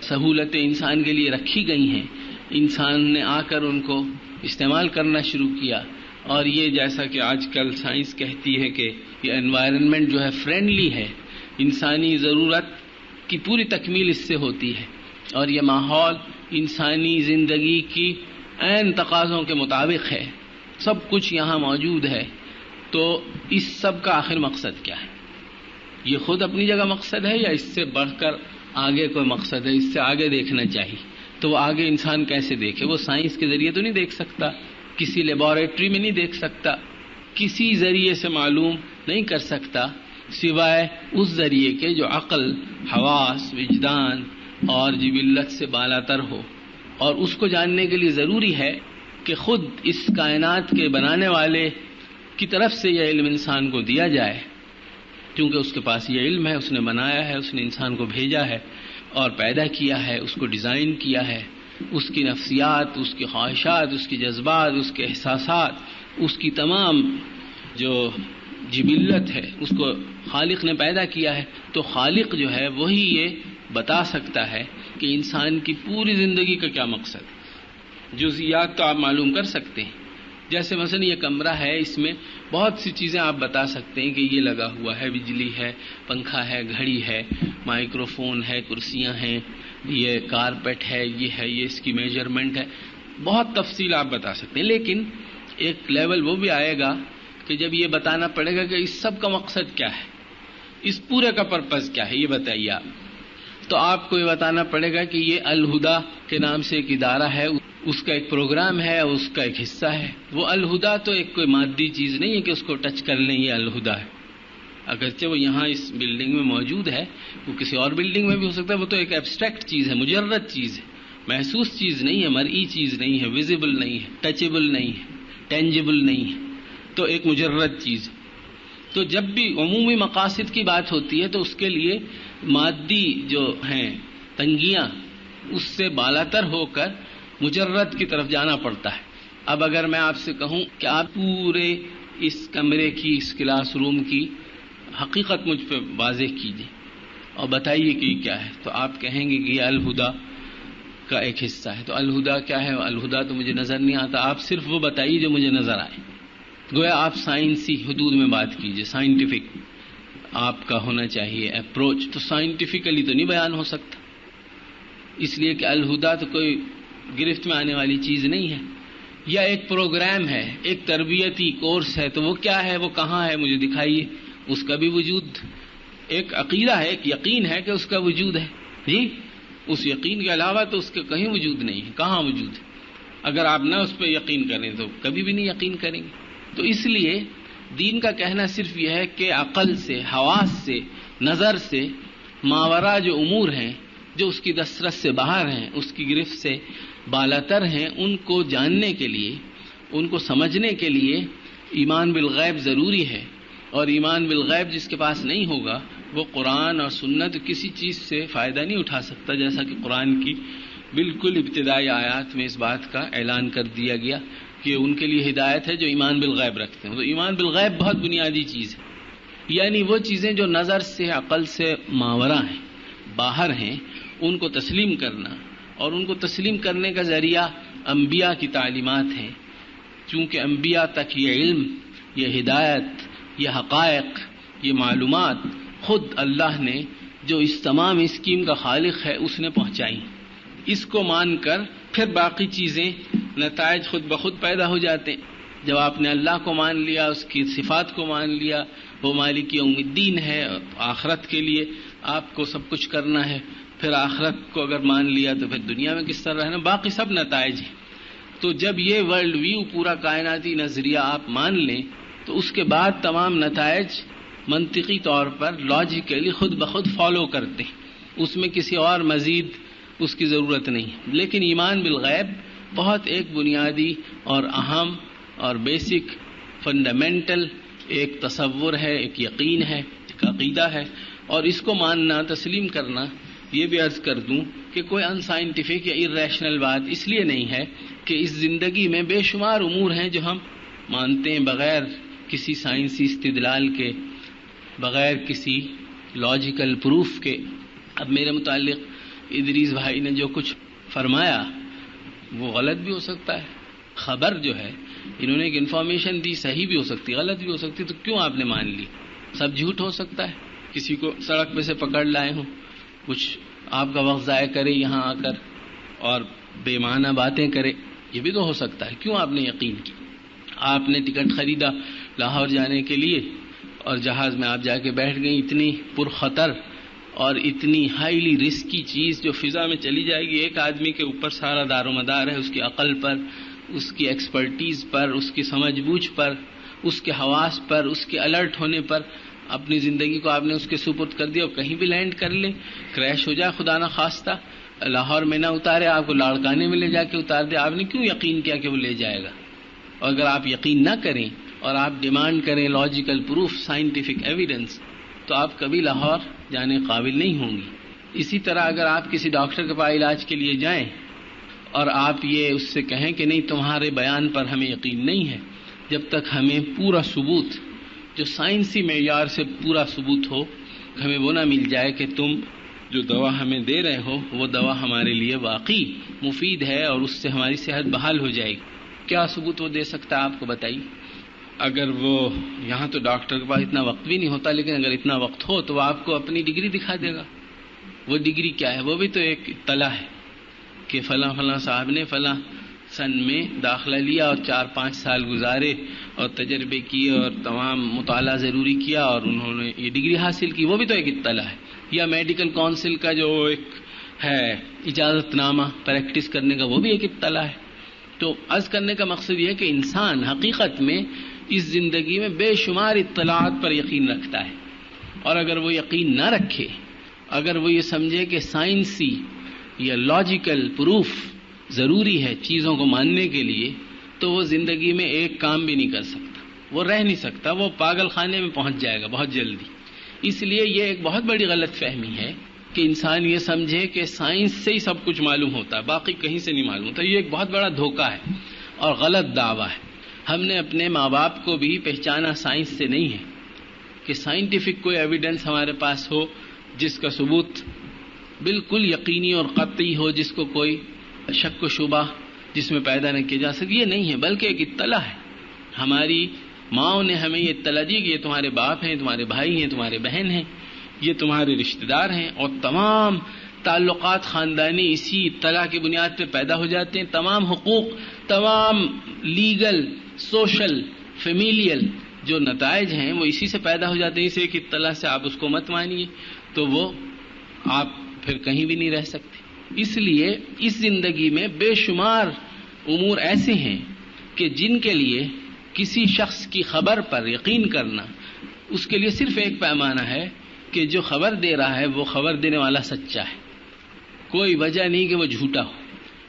سہولتیں انسان کے لیے رکھی گئی ہیں. انسان نے آ کر ان کو استعمال کرنا شروع کیا، اور یہ جیسا کہ آج کل سائنس کہتی ہے کہ یہ انوائرنمنٹ جو ہے فرینڈلی ہے، انسانی ضرورت کی پوری تکمیل اس سے ہوتی ہے، اور یہ ماحول انسانی زندگی کی عین تقاضوں کے مطابق ہے. سب کچھ یہاں موجود ہے. تو اس سب کا آخر مقصد کیا ہے؟ یہ خود اپنی جگہ مقصد ہے، یا اس سے بڑھ کر آگے کوئی مقصد ہے؟ اس سے آگے دیکھنا چاہیے. تو وہ آگے انسان کیسے دیکھے؟ وہ سائنس کے ذریعے تو نہیں دیکھ سکتا، کسی لیبارٹری میں نہیں دیکھ سکتا، کسی ذریعے سے معلوم نہیں کر سکتا سوائے اس ذریعے کے جو عقل، حواس، وجدان اور جبلت سے بالا تر ہو. اور اس کو جاننے کے لیے ضروری ہے کہ خود اس کائنات کے بنانے والے کی طرف سے یہ علم انسان کو دیا جائے، کیونکہ اس کے پاس یہ علم ہے، اس نے بنایا ہے، اس نے انسان کو بھیجا ہے اور پیدا کیا ہے، اس کو ڈیزائن کیا ہے. اس کی نفسیات، اس کی خواہشات، اس کی جذبات، اس کے احساسات، اس کی تمام جو جبلت ہے، اس کو خالق نے پیدا کیا ہے. تو خالق جو ہے وہی یہ بتا سکتا ہے کہ انسان کی پوری زندگی کا کیا مقصد ہے. جزئیات تو آپ معلوم کر سکتے ہیں. جیسے مثلا یہ کمرہ ہے، اس میں بہت سی چیزیں آپ بتا سکتے ہیں کہ یہ لگا ہوا ہے، بجلی ہے، پنکھا ہے، گھڑی ہے، مائکرو فون ہے، کرسیاں ہیں، یہ کارپیٹ ہے، یہ اس کی میجرمنٹ ہے. بہت تفصیل آپ بتا سکتے ہیں. لیکن ایک لیول وہ بھی آئے گا کہ جب یہ بتانا پڑے گا کہ اس سب کا مقصد کیا ہے، اس پورے کا پرپز کیا ہے، یہ بتائیے آپ. تو آپ کو یہ بتانا پڑے گا کہ یہ الہدا کے نام سے ایک ادارہ ہے، اس کا ایک پروگرام ہے، اس کا ایک حصہ ہے. وہ الہدا تو ایک کوئی مادی چیز نہیں ہے کہ اس کو ٹچ کر لیں یہ الہدا ہے. اگرچہ وہ یہاں اس بلڈنگ میں موجود ہے، وہ کسی اور بلڈنگ میں بھی ہو سکتا ہے. وہ تو ایک ایبسٹریکٹ چیز ہے، مجرد چیز ہے، محسوس چیز نہیں ہے، مرئی چیز نہیں ہے، ویزیبل نہیں ہے، ٹچیبل نہیں ہے، ٹینجیبل نہیں ہے. تو ایک مجرد چیز. تو جب بھی عمومی مقاصد کی بات ہوتی ہے تو اس کے لیے مادی جو ہیں تنگیاں اس سے بالاتر ہو کر مجرد کی طرف جانا پڑتا ہے. اب اگر میں آپ سے کہوں کہ آپ پورے اس کمرے کی، اس کلاس روم کی حقیقت مجھ پہ واضح کیجیے اور بتائیے کہ یہ کیا ہے، تو آپ کہیں گے کہ یہ الہدا کا ایک حصہ ہے. تو الہدا کیا ہے؟ الہدا تو مجھے نظر نہیں آتا. آپ صرف وہ بتائیے جو مجھے نظر آئے. گویا آپ سائنسی حدود میں بات کیجیے، سائنٹیفک آپ کا ہونا چاہیے اپروچ. تو سائنٹیفکلی تو نہیں بیان ہو سکتا، اس لیے کہ الہدا تو کوئی گرفت میں آنے والی چیز نہیں ہے، یا ایک پروگرام ہے، ایک تربیتی کورس ہے. تو وہ کیا ہے، وہ کہاں ہے، مجھے دکھائیے. اس کا بھی وجود ایک عقیدہ ہے، ایک یقین ہے کہ اس کا وجود ہے. جی، اس یقین کے علاوہ تو اس کا کہیں وجود نہیں ہے. کہاں وجود ہے؟ اگر آپ نہ اس پہ یقین کریں تو کبھی بھی نہیں یقین کریں گے. تو اس لیے دین کا کہنا صرف یہ ہے کہ عقل سے، حواس سے، نظر سے ماورا جو امور ہیں، جو اس کی دسترس سے باہر ہیں، اس کی گرفت سے بالاتر ہیں، ان کو جاننے کے لیے، ان کو سمجھنے کے لیے ایمان بالغیب ضروری ہے. اور ایمان بالغیب جس کے پاس نہیں ہوگا وہ قرآن اور سنت کسی چیز سے فائدہ نہیں اٹھا سکتا، جیسا کہ قرآن کی بالکل ابتدائی آیات میں اس بات کا اعلان کر دیا گیا کہ ان کے لیے ہدایت ہے جو ایمان بالغیب رکھتے ہیں. تو ایمان بالغیب بہت بنیادی چیز ہے، یعنی وہ چیزیں جو نظر سے، عقل سے ماورا ہیں، باہر ہیں، ان کو تسلیم کرنا. اور ان کو تسلیم کرنے کا ذریعہ انبیاء کی تعلیمات ہیں، چونکہ انبیاء تک یہ علم، یہ ہدایت، یہ حقائق، یہ معلومات خود اللہ نے جو اس تمام اسکیم کا خالق ہے اس نے پہنچائی. اس کو مان کر پھر باقی چیزیں، نتائج خود بخود پیدا ہو جاتے ہیں. جب آپ نے اللہ کو مان لیا، اس کی صفات کو مان لیا، وہ مالک یوم الدین ہے، آخرت کے لیے آپ کو سب کچھ کرنا ہے، پھر آخرت کو اگر مان لیا تو پھر دنیا میں کس طرح رہنا، باقی سب نتائج ہیں. تو جب یہ ورلڈ ویو، پورا کائناتی نظریہ آپ مان لیں تو اس کے بعد تمام نتائج منطقی طور پر لاجیکلی خود بخود فالو کرتے ہیں، اس میں کسی اور مزید اس کی ضرورت نہیں. لیکن ایمان بالغیب بہت ایک بنیادی اور اہم اور بیسک فنڈامنٹل ایک تصور ہے، ایک یقین ہے، ایک عقیدہ ہے. اور اس کو ماننا، تسلیم کرنا، یہ بھی عرض کر دوں کہ کوئی ان سائنٹیفک یا ارریشنل بات اس لیے نہیں ہے کہ اس زندگی میں بے شمار امور ہیں جو ہم مانتے ہیں بغیر کسی سائنسی استدلال کے، بغیر کسی لاجیکل پروف کے. اب میرے متعلق ادریس بھائی نے جو کچھ فرمایا وہ غلط بھی ہو سکتا ہے. خبر جو ہے، انہوں نے ایک انفارمیشن دی، صحیح بھی ہو سکتی، غلط بھی ہو سکتی، تو کیوں آپ نے مان لی؟ سب جھوٹ ہو سکتا ہے. کسی کو سڑک پہ سے پکڑ لائے ہوں، کچھ آپ کا وقت ضائع کرے یہاں آ کر اور بے معنی باتیں کرے، یہ بھی تو ہو سکتا ہے. کیوں آپ نے یقین کی؟ آپ نے ٹکٹ خریدا لاہور جانے کے لیے اور جہاز میں آپ جا کے بیٹھ گئی، اتنی پرخطر اور اتنی ہائیلی رسکی چیز جو فضا میں چلی جائے گی. ایک آدمی کے اوپر سارا دار و مدار ہے، اس کی عقل پر، اس کی ایکسپرٹیز پر، اس کی سمجھ بوجھ پر، اس کے حواس پر، اس کے الرٹ ہونے پر. اپنی زندگی کو آپ نے اس کے سپرد کر دیا اور کہیں بھی لینڈ کر لے، کریش ہو جائے خدا نہ خواستہ، لاہور میں نہ اتارے، آپ کو لاڑکانے میں لے جا کے اتار دے. آپ نے کیوں یقین کیا کہ وہ لے جائے گا؟ اور اگر آپ یقین نہ کریں اور آپ ڈیمانڈ کریں لاجیکل پروف، سائنٹیفک ایویڈنس، تو آپ کبھی لاہور جانے قابل نہیں ہوں گی. اسی طرح اگر آپ کسی ڈاکٹر کے پاس علاج کے لیے جائیں اور آپ یہ اس سے کہیں کہ نہیں تمہارے بیان پر ہمیں یقین نہیں ہے، جب تک ہمیں پورا ثبوت جو سائنسی معیار سے پورا ثبوت ہو، ہمیں وہ نہ مل جائے کہ تم جو دوا ہمیں دے رہے ہو وہ دوا ہمارے لیے واقعی مفید ہے اور اس سے ہماری صحت بحال ہو جائے گی. کیا ثبوت وہ دے سکتا ہے آپ کو بتائیے؟ اگر وہ یہاں تو ڈاکٹر کے پاس اتنا وقت بھی نہیں ہوتا، لیکن اگر اتنا وقت ہو تو وہ آپ کو اپنی ڈگری دکھا دے گا. وہ ڈگری کیا ہے؟ وہ بھی تو ایک اطلاع ہے کہ فلاں فلاں صاحب نے فلاں سن میں داخلہ لیا اور 4-5 سال گزارے اور تجربے کیے اور تمام مطالعہ ضروری کیا اور انہوں نے یہ ڈگری حاصل کی. وہ بھی تو ایک اطلاع ہے. یا میڈیکل کونسل کا جو ایک ہے اجازت نامہ پریکٹس کرنے کا، وہ بھی ایک اطلاع ہے. تو عرض کرنے کا مقصد یہ ہے کہ انسان حقیقت میں اس زندگی میں بے شمار اطلاعات پر یقین رکھتا ہے، اور اگر وہ یقین نہ رکھے، اگر وہ یہ سمجھے کہ سائنسی یا لاجیکل پروف ضروری ہے چیزوں کو ماننے کے لیے، تو وہ زندگی میں ایک کام بھی نہیں کر سکتا، وہ رہ نہیں سکتا، وہ پاگل خانے میں پہنچ جائے گا بہت جلدی. اس لیے یہ ایک بہت بڑی غلط فہمی ہے کہ انسان یہ سمجھے کہ سائنس سے ہی سب کچھ معلوم ہوتا ہے، باقی کہیں سے نہیں معلوم ہوتا. یہ ایک بہت بڑا دھوکہ ہے اور غلط دعویٰ ہے. ہم نے اپنے ماں باپ کو بھی پہچانا سائنس سے نہیں ہے کہ سائنٹیفک کوئی ایویڈنس ہمارے پاس ہو جس کا ثبوت بالکل یقینی اور قطعی ہو، جس کو کوئی شک و شبہ جس میں پیدا نہ کیا جا سکے. یہ نہیں ہے، بلکہ ایک اطلاع ہے. ہماری ماؤں نے ہمیں یہ اطلاع دی کہ یہ تمہارے باپ ہیں، تمہارے بھائی ہیں، تمہارے بہن ہیں، یہ تمہارے رشتہ دار ہیں، اور تمام تعلقات خاندانی اسی اطلاع کی بنیاد پہ پیدا ہو جاتے ہیں. تمام حقوق، تمام لیگل، سوشل، فیمیلیل جو نتائج ہیں وہ اسی سے پیدا ہو جاتے ہیں. اس ایک اطلاع سے آپ اس کو مت مانیے تو وہ آپ پھر کہیں بھی نہیں رہ سکتے. اس لیے اس زندگی میں بے شمار امور ایسے ہیں کہ جن کے لیے کسی شخص کی خبر پر یقین کرنا، اس کے لیے صرف ایک پیمانہ ہے کہ جو خبر دے رہا ہے وہ خبر دینے والا سچا ہے، کوئی وجہ نہیں کہ وہ جھوٹا ہو.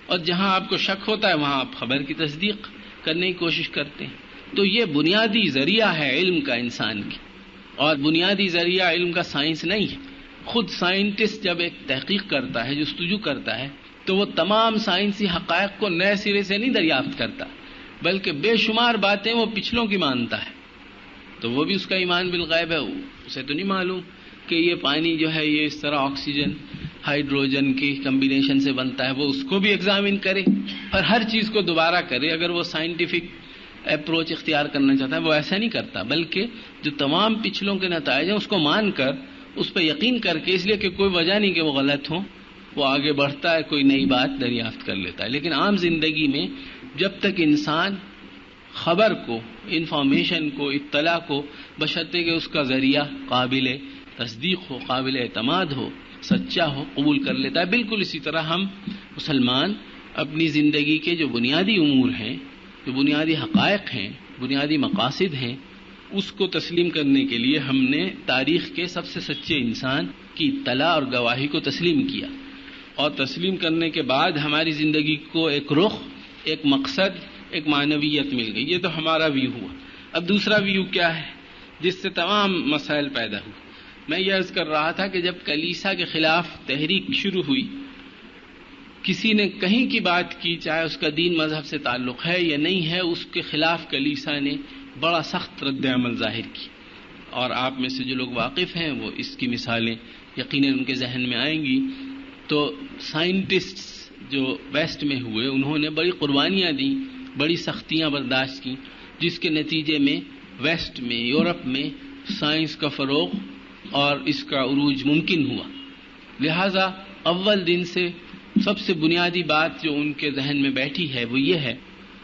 اور جہاں آپ کو شک ہوتا ہے وہاں آپ خبر کی تصدیق کرنے کی کوشش کرتے ہیں. تو یہ بنیادی ذریعہ ہے علم کا انسان کی، اور بنیادی ذریعہ علم کا سائنس نہیں ہے. خود سائنٹسٹ جب ایک تحقیق کرتا ہے، جستجو کرتا ہے، تو وہ تمام سائنسی حقائق کو نئے سرے سے نہیں دریافت کرتا، بلکہ بے شمار باتیں وہ پچھلوں کی مانتا ہے. تو وہ بھی اس کا ایمان بالغیب ہے. اسے تو نہیں معلوم کہ یہ پانی جو ہے یہ اس طرح آکسیجن ہائیڈروجن کی کمبینیشن سے بنتا ہے. وہ اس کو بھی ایگزامن کرے اور ہر چیز کو دوبارہ کرے. اگر وہ سائنٹیفک اپروچ اختیار کرنا چاہتا ہے وہ ایسا نہیں کرتا، بلکہ جو تمام پچھلوں کے نتائج ہیں اس کو مان کر، اس پہ یقین کر کے، اس لیے کہ کوئی وجہ نہیں کہ وہ غلط ہوں، وہ آگے بڑھتا ہے، کوئی نئی بات دریافت کر لیتا ہے. لیکن عام زندگی میں جب تک انسان خبر کو، انفارمیشن کو، اطلاع کو، بشرطے کہ اس کا ذریعہ قابل تصدیق ہو، قابل اعتماد ہو، سچا ہو، قبول کر لیتا ہے. بالکل اسی طرح ہم مسلمان اپنی زندگی کے جو بنیادی امور ہیں، جو بنیادی حقائق ہیں، بنیادی مقاصد ہیں، اس کو تسلیم کرنے کے لیے ہم نے تاریخ کے سب سے سچے انسان کی اطلاع اور گواہی کو تسلیم کیا. اور تسلیم کرنے کے بعد ہماری زندگی کو ایک رخ، ایک مقصد، ایک معنویت مل گئی. یہ تو ہمارا ویو ہوا. اب دوسرا ویو کیا ہے جس سے تمام مسائل پیدا ہوئے؟ میں یہ عرض کر رہا تھا کہ جب کلیسا کے خلاف تحریک شروع ہوئی، کسی نے کہیں کی بات کی، چاہے اس کا دین مذہب سے تعلق ہے یا نہیں ہے، اس کے خلاف کلیسا نے بڑا سخت رد عمل ظاہر کی. اور آپ میں سے جو لوگ واقف ہیں وہ اس کی مثالیں یقیناً ان کے ذہن میں آئیں گی. تو سائنٹسٹ جو ویسٹ میں ہوئے انہوں نے بڑی قربانیاں دیں، بڑی سختیاں برداشت کی، جس کے نتیجے میں ویسٹ میں، یورپ میں سائنس کا فروغ اور اس کا عروج ممکن ہوا. لہذا اول دن سے سب سے بنیادی بات جو ان کے ذہن میں بیٹھی ہے وہ یہ ہے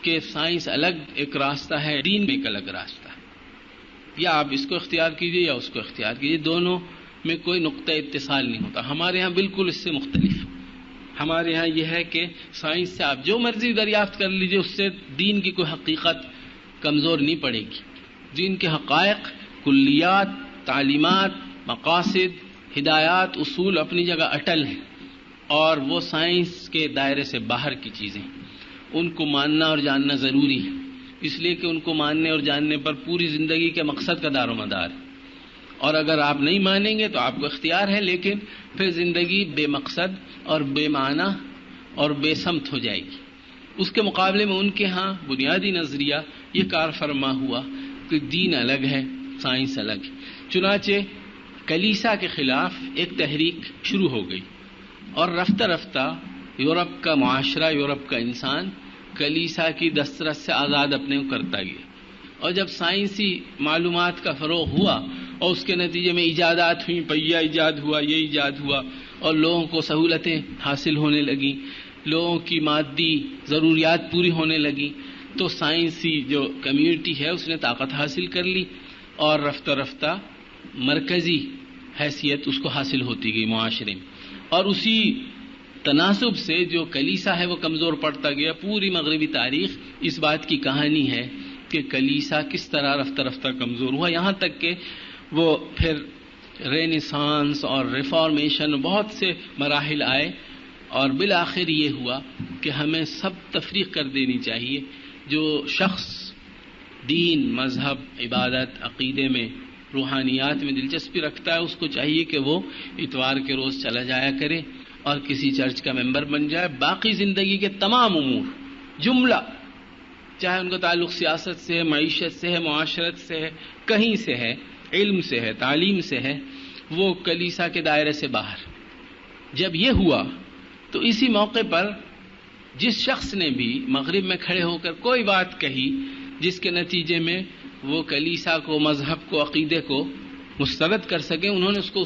کہ سائنس الگ ایک راستہ ہے، دین میں ایک الگ راستہ ہے. یا آپ اس کو اختیار کیجئے یا اس کو اختیار کیجئے، دونوں میں کوئی نقطہ اتصال نہیں ہوتا. ہمارے ہاں بالکل اس سے مختلف. ہمارے ہاں یہ ہے کہ سائنس سے آپ جو مرضی دریافت کر لیجئے، اس سے دین کی کوئی حقیقت کمزور نہیں پڑے گی. دین کے حقائق، کلیات، تعلیمات، مقاصد، ہدایات، اصول اپنی جگہ اٹل ہیں، اور وہ سائنس کے دائرے سے باہر کی چیزیں، ان کو ماننا اور جاننا ضروری ہے، اس لیے کہ ان کو ماننے اور جاننے پر پوری زندگی کے مقصد کا دار و مدار ہے. اور اگر آپ نہیں مانیں گے تو آپ کو اختیار ہے، لیکن پھر زندگی بے مقصد اور بے معنی اور بے سمت ہو جائے گی. اس کے مقابلے میں ان کے ہاں بنیادی نظریہ یہ کار فرما ہوا کہ دین الگ ہے، سائنس الگ ہے. چنانچہ کلیسا کے خلاف ایک تحریک شروع ہو گئی، اور رفتہ رفتہ یورپ کا معاشرہ، یورپ کا انسان کلیسا کی دسترس سے آزاد اپنے کو کرتا گیا، اور جب سائنسی معلومات کا فروغ ہوا اور اس کے نتیجے میں ایجادات ہوئیں، پہیہ ایجاد ہوا، یہ ایجاد ہوا، اور لوگوں کو سہولتیں حاصل ہونے لگیں، لوگوں کی مادی ضروریات پوری ہونے لگیں، تو سائنسی جو کمیونٹی ہے اس نے طاقت حاصل کر لی، اور رفتہ رفتہ مرکزی حیثیت اس کو حاصل ہوتی گئی معاشرے میں، اور اسی تناسب سے جو کلیسا ہے وہ کمزور پڑتا گیا۔ پوری مغربی تاریخ اس بات کی کہانی ہے کہ کلیسا کس طرح رفتہ رفتہ کمزور ہوا، یہاں تک کہ وہ پھر رینیسانس اور ریفارمیشن بہت سے مراحل آئے، اور بالآخر یہ ہوا کہ ہمیں سب تفریق کر دینی چاہیے۔ جو شخص دین، مذہب، عبادت، عقیدے میں، روحانیات میں دلچسپی رکھتا ہے، اس کو چاہیے کہ وہ اتوار کے روز چلا جایا کرے اور کسی چرچ کا ممبر بن جائے۔ باقی زندگی کے تمام امور جملہ، چاہے ان کا تعلق سیاست سے ہے، معیشت سے ہے، معاشرت سے ہے، کہیں سے ہے، علم سے ہے، تعلیم سے ہے، وہ کلیسا کے دائرے سے باہر۔ جب یہ ہوا تو اسی موقع پر جس شخص نے بھی مغرب میں کھڑے ہو کر کوئی بات کہی جس کے نتیجے میں وہ کلیسا کو، مذہب کو، عقیدے کو مسترد کر سکیں، انہوں نے اس کو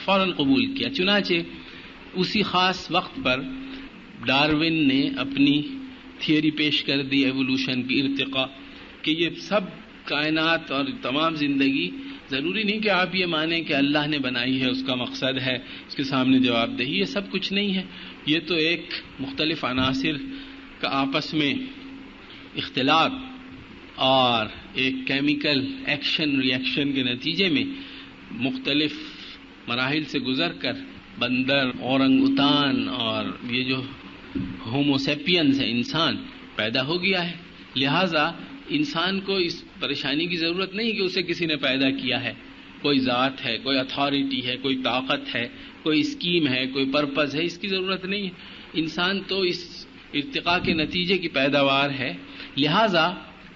فوراً قبول کیا۔ چنانچہ اسی خاص وقت پر ڈارون نے اپنی تھیوری پیش کر دی ایوولوشن کی، ارتقاء، کہ یہ سب کائنات اور تمام زندگی ضروری نہیں کہ آپ یہ مانیں کہ اللہ نے بنائی ہے، اس کا مقصد ہے، اس کے سامنے جواب دہی، یہ سب کچھ نہیں ہے، یہ تو ایک مختلف عناصر کا آپس میں اختلاط اور ایک کیمیکل ایکشن ری ایکشن کے نتیجے میں مختلف مراحل سے گزر کر بندر، اورنگ اوتان اور یہ جو ہومو سیپینز ہے، انسان پیدا ہو گیا ہے۔ لہذا انسان کو اس پریشانی کی ضرورت نہیں کہ اسے کسی نے پیدا کیا ہے، کوئی ذات ہے، کوئی اتھارٹی ہے، کوئی طاقت ہے، کوئی اسکیم ہے، کوئی پرپز ہے، اس کی ضرورت نہیں ہے۔ انسان تو اس ارتقاء کے نتیجے کی پیداوار ہے۔ لہذا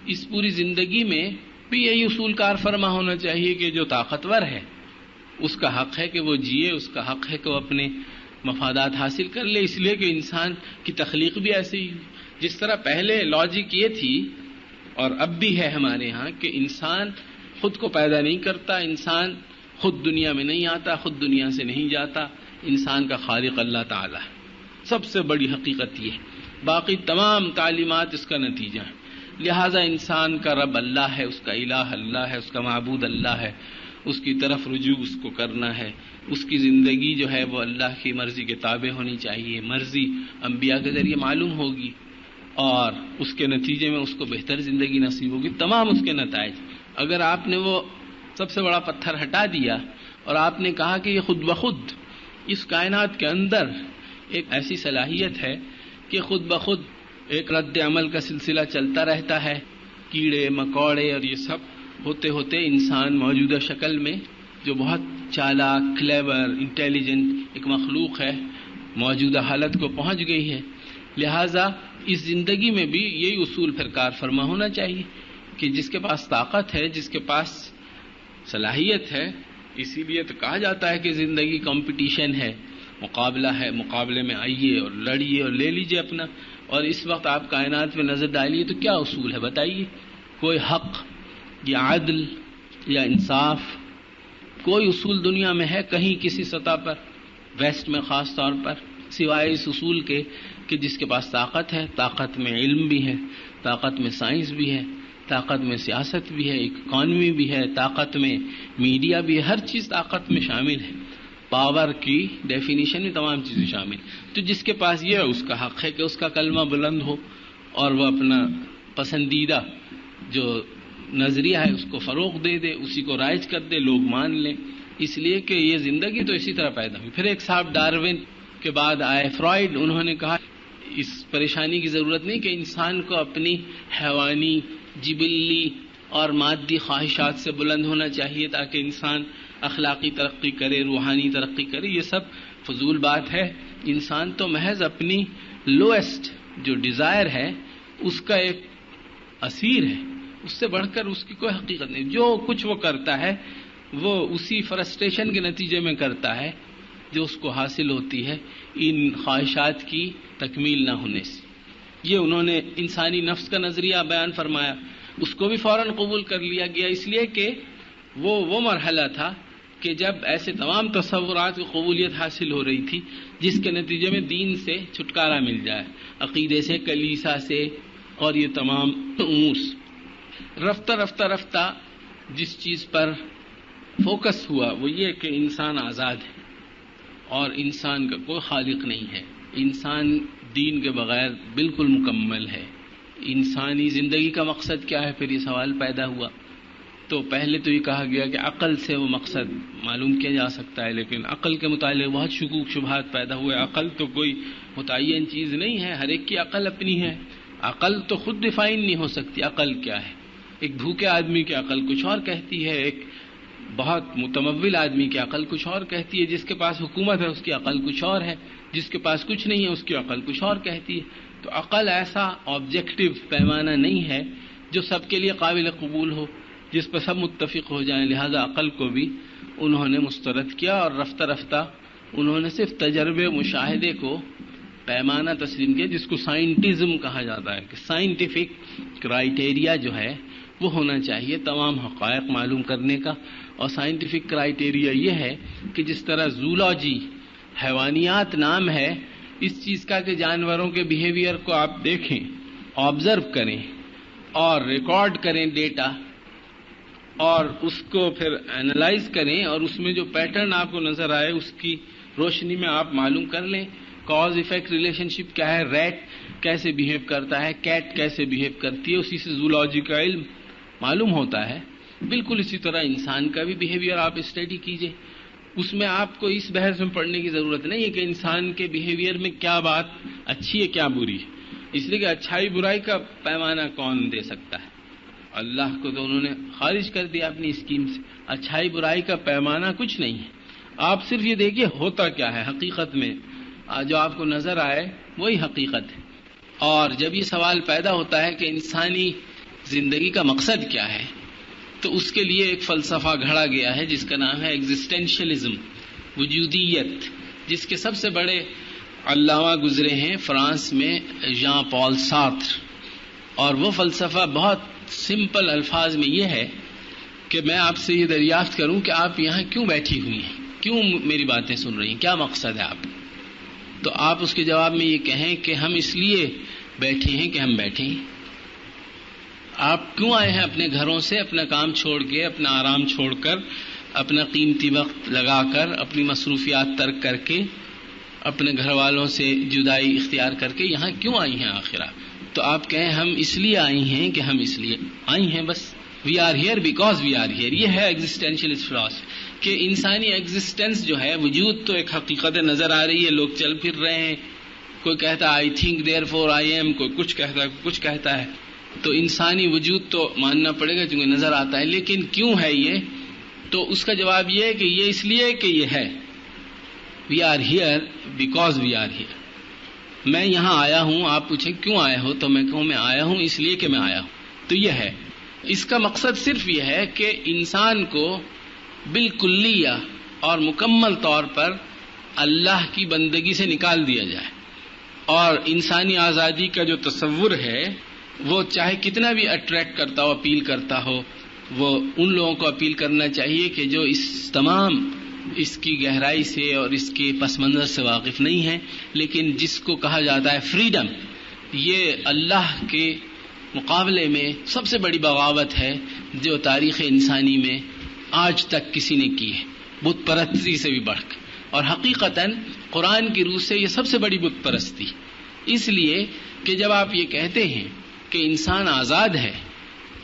اس پوری زندگی میں بھی یہی اصول کار فرما ہونا چاہیے کہ جو طاقتور ہے اس کا حق ہے کہ وہ جیے، اس کا حق ہے کہ وہ اپنے مفادات حاصل کر لے، اس لیے کہ انسان کی تخلیق بھی ایسی ہی، جس طرح پہلے لاجک یہ تھی اور اب بھی ہے ہمارے ہاں کہ انسان خود کو پیدا نہیں کرتا، انسان خود دنیا میں نہیں آتا، خود دنیا سے نہیں جاتا، انسان کا خالق اللہ تعالی ہے۔ سب سے بڑی حقیقت یہ ہے، باقی تمام تعلیمات اس کا نتیجہ ہے۔ لہذا انسان کا رب اللہ ہے، اس کا الہ اللہ ہے، اس کا معبود اللہ ہے، اس کی طرف رجوع اس کو کرنا ہے، اس کی زندگی جو ہے وہ اللہ کی مرضی کے تابع ہونی چاہیے، مرضی انبیاء کے ذریعے معلوم ہوگی اور اس کے نتیجے میں اس کو بہتر زندگی نصیب ہوگی۔ تمام اس کے نتائج، اگر آپ نے وہ سب سے بڑا پتھر ہٹا دیا اور آپ نے کہا کہ یہ خود بخود اس کائنات کے اندر ایک ایسی صلاحیت ہے کہ خود بخود ایک رد عمل کا سلسلہ چلتا رہتا ہے، کیڑے مکوڑے اور یہ سب ہوتے ہوتے انسان موجودہ شکل میں جو بہت چالاک، کلیور، انٹیلیجنٹ ایک مخلوق ہے، موجودہ حالت کو پہنچ گئی ہے۔ لہٰذا اس زندگی میں بھی یہی اصول پھر کار فرما ہونا چاہیے کہ جس کے پاس طاقت ہے، جس کے پاس صلاحیت ہے، اسی لیے تو کہا جاتا ہے کہ زندگی کمپٹیشن ہے، مقابلہ ہے، مقابلے میں آئیے اور لڑیے اور لے لیجیے اپنا۔ اور اس وقت آپ کائنات میں نظر ڈالیے تو کیا اصول ہے بتائیے؟ کوئی حق یا عدل یا انصاف، کوئی اصول دنیا میں ہے کہیں کسی سطح پر، ویسٹ میں خاص طور پر، سوائے اس اصول کے کہ جس کے پاس طاقت ہے، طاقت میں علم بھی ہے، طاقت میں سائنس بھی ہے، طاقت میں سیاست بھی ہے، اکانومی بھی ہے، طاقت میں میڈیا بھی ہے، ہر چیز طاقت میں شامل ہے، پاور کی ڈیفینیشن میں تمام چیزیں شامل۔ تو جس کے پاس یہ ہے اس کا حق ہے کہ اس کا کلمہ بلند ہو اور وہ اپنا پسندیدہ جو نظریہ ہے اس کو فروغ دے دے، اسی کو رائج کر دے، لوگ مان لیں، اس لیے کہ یہ زندگی تو اسی طرح پیدا ہوئی۔ پھر ایک صاحب ڈارون کے بعد آئے فرائڈ، انہوں نے کہا اس پریشانی کی ضرورت نہیں کہ انسان کو اپنی حیوانی، جبلی اور مادی خواہشات سے بلند ہونا چاہیے تاکہ انسان اخلاقی ترقی کرے، روحانی ترقی کرے، یہ سب فضول بات ہے۔ انسان تو محض اپنی لوئسٹ جو ڈیزائر ہے اس کا ایک اسیر ہے، اس سے بڑھ کر اس کی کوئی حقیقت نہیں۔ جو کچھ وہ کرتا ہے وہ اسی فرسٹریشن کے نتیجے میں کرتا ہے جو اس کو حاصل ہوتی ہے ان خواہشات کی تکمیل نہ ہونے سے. یہ انہوں نے انسانی نفس کا نظریہ بیان فرمایا، اس کو بھی فوراً قبول کر لیا گیا، اس لیے کہ وہ مرحلہ تھا کہ جب ایسے تمام تصورات کو قبولیت حاصل ہو رہی تھی جس کے نتیجے میں دین سے چھٹکارا مل جائے، عقیدے سے، کلیسا سے اور یہ تمام امور. رفتہ جس چیز پر فوکس ہوا وہ یہ کہ انسان آزاد ہے اور انسان کا کوئی خالق نہیں ہے، انسان دین کے بغیر بالکل مکمل ہے. انسانی زندگی کا مقصد کیا ہے؟ پھر یہ سوال پیدا ہوا. تو پہلے تو یہ کہا گیا کہ عقل سے وہ مقصد معلوم کیا جا سکتا ہے، لیکن عقل کے متعلق بہت شکوک شبہات پیدا ہوئے. عقل تو کوئی متعین چیز نہیں ہے، ہر ایک کی عقل اپنی ہے. عقل تو خود ڈیفائن نہیں ہو سکتی. عقل کیا ہے؟ ایک بھوکے آدمی کی عقل کچھ اور کہتی ہے، ایک بہت متمول آدمی کی عقل کچھ اور کہتی ہے، جس کے پاس حکومت ہے اس کی عقل کچھ اور ہے، جس کے پاس کچھ نہیں ہے اس کی عقل کچھ اور کہتی ہے. تو عقل ایسا آبجیکٹو پیمانہ نہیں ہے جو سب کے لیے قابل قبول ہو، جس پر سب متفق ہو جائیں. لہذا عقل کو بھی انہوں نے مسترد کیا اور رفتہ انہوں نے صرف تجربے مشاہدے کو پیمانہ تسلیم کیا، جس کو سائنٹزم کہا جاتا ہے کہ سائنٹیفک کرائیٹیریا جو ہے وہ ہونا چاہیے تمام حقائق معلوم کرنے کا. اور سائنٹیفک کرائیٹیریا یہ ہے کہ جس طرح زولوجی حیوانیات نام ہے اس چیز کا کہ جانوروں کے بیہیویئر کو آپ دیکھیں، آبزرو کریں اور ریکارڈ کریں ڈیٹا اور اس کو پھر اینالائز کریں اور اس میں جو پیٹرن آپ کو نظر آئے اس کی روشنی میں آپ معلوم کر لیں کاز ایفیکٹ ریلیشن شپ کیا ہے، ریٹ کیسے بیہیو کرتا ہے، کیٹ کیسے بیہیو کرتی ہے، اسی سے زولوجی کا علم معلوم ہوتا ہے. بالکل اسی طرح انسان کا بھی بیہیویئر آپ اسٹڈی کیجئے، اس میں آپ کو اس بحث میں پڑھنے کی ضرورت نہیں ہے کہ انسان کے بیہیویئر میں کیا بات اچھی ہے کیا بری ہے، اس لیے کہ اچھائی برائی کا پیمانہ کون دے سکتا ہے. اللہ کو تو انہوں نے خارج کر دیا اپنی اسکیم سے. اچھائی برائی کا پیمانہ کچھ نہیں ہے. آپ صرف یہ دیکھیے ہوتا کیا ہے حقیقت میں، جو آپ کو نظر آئے وہی حقیقت ہے. اور جب یہ سوال پیدا ہوتا ہے کہ انسانی زندگی کا مقصد کیا ہے تو اس کے لیے ایک فلسفہ گھڑا گیا ہے جس کا نام ہے ایگزسٹینشلزم، وجودیت، جس کے سب سے بڑے علامہ گزرے ہیں فرانس میں ژان پال سارتر. اور وہ فلسفہ بہت سمپل الفاظ میں یہ ہے کہ میں آپ سے یہ دریافت کروں کہ آپ یہاں کیوں بیٹھی ہوئی ہیں، کیوں میری باتیں سن رہی ہیں، کیا مقصد ہے آپ؟ تو آپ اس کے جواب میں یہ کہیں کہ ہم اس لیے بیٹھے ہیں کہ ہم بیٹھے ہیں. آپ کیوں آئے ہیں اپنے گھروں سے، اپنا کام چھوڑ کے، اپنا آرام چھوڑ کر، اپنا قیمتی وقت لگا کر، اپنی مصروفیات ترک کر کے، اپنے گھر والوں سے جدائی اختیار کر کے یہاں کیوں آئی ہیں آخرہ؟ تو آپ کہیں ہم اس لیے آئی ہیں کہ ہم اس لیے آئی ہیں بس. We are here because we are here. یہ ہے ایگزسٹینشلسٹ فلسفی کہ انسانی ایگزسٹنس جو ہے، وجود تو ایک حقیقت نظر آ رہی ہے، لوگ چل پھر رہے ہیں، کوئی کہتا ہے I think therefore I am, کوئی کچھ کہتا ہے، کچھ کہتا ہے. تو انسانی وجود تو ماننا پڑے گا چونکہ نظر آتا ہے، لیکن کیوں ہے یہ؟ تو اس کا جواب یہ ہے کہ یہ اس لیے کہ یہ ہے. We are here because we are here. میں یہاں آیا ہوں، آپ پوچھیں کیوں آئے ہو تو میں کہوں میں آیا ہوں اس لیے کہ میں آیا ہوں. تو یہ ہے، اس کا مقصد صرف یہ ہے کہ انسان کو بالکلیہ اور مکمل طور پر اللہ کی بندگی سے نکال دیا جائے. اور انسانی آزادی کا جو تصور ہے وہ چاہے کتنا بھی اٹریکٹ کرتا ہو، اپیل کرتا ہو، وہ ان لوگوں کو اپیل کرنا چاہیے کہ جو اس کی گہرائی سے اور اس کے پس منظر سے واقف نہیں ہیں، لیکن جس کو کہا جاتا ہے فریڈم، یہ اللہ کے مقابلے میں سب سے بڑی بغاوت ہے جو تاریخ انسانی میں آج تک کسی نے کی ہے، بت پرستی سے بھی بڑھ کر. اور حقیقتاً قرآن کی روح سے یہ سب سے بڑی بت پرستی، اس لیے کہ جب آپ یہ کہتے ہیں کہ انسان آزاد ہے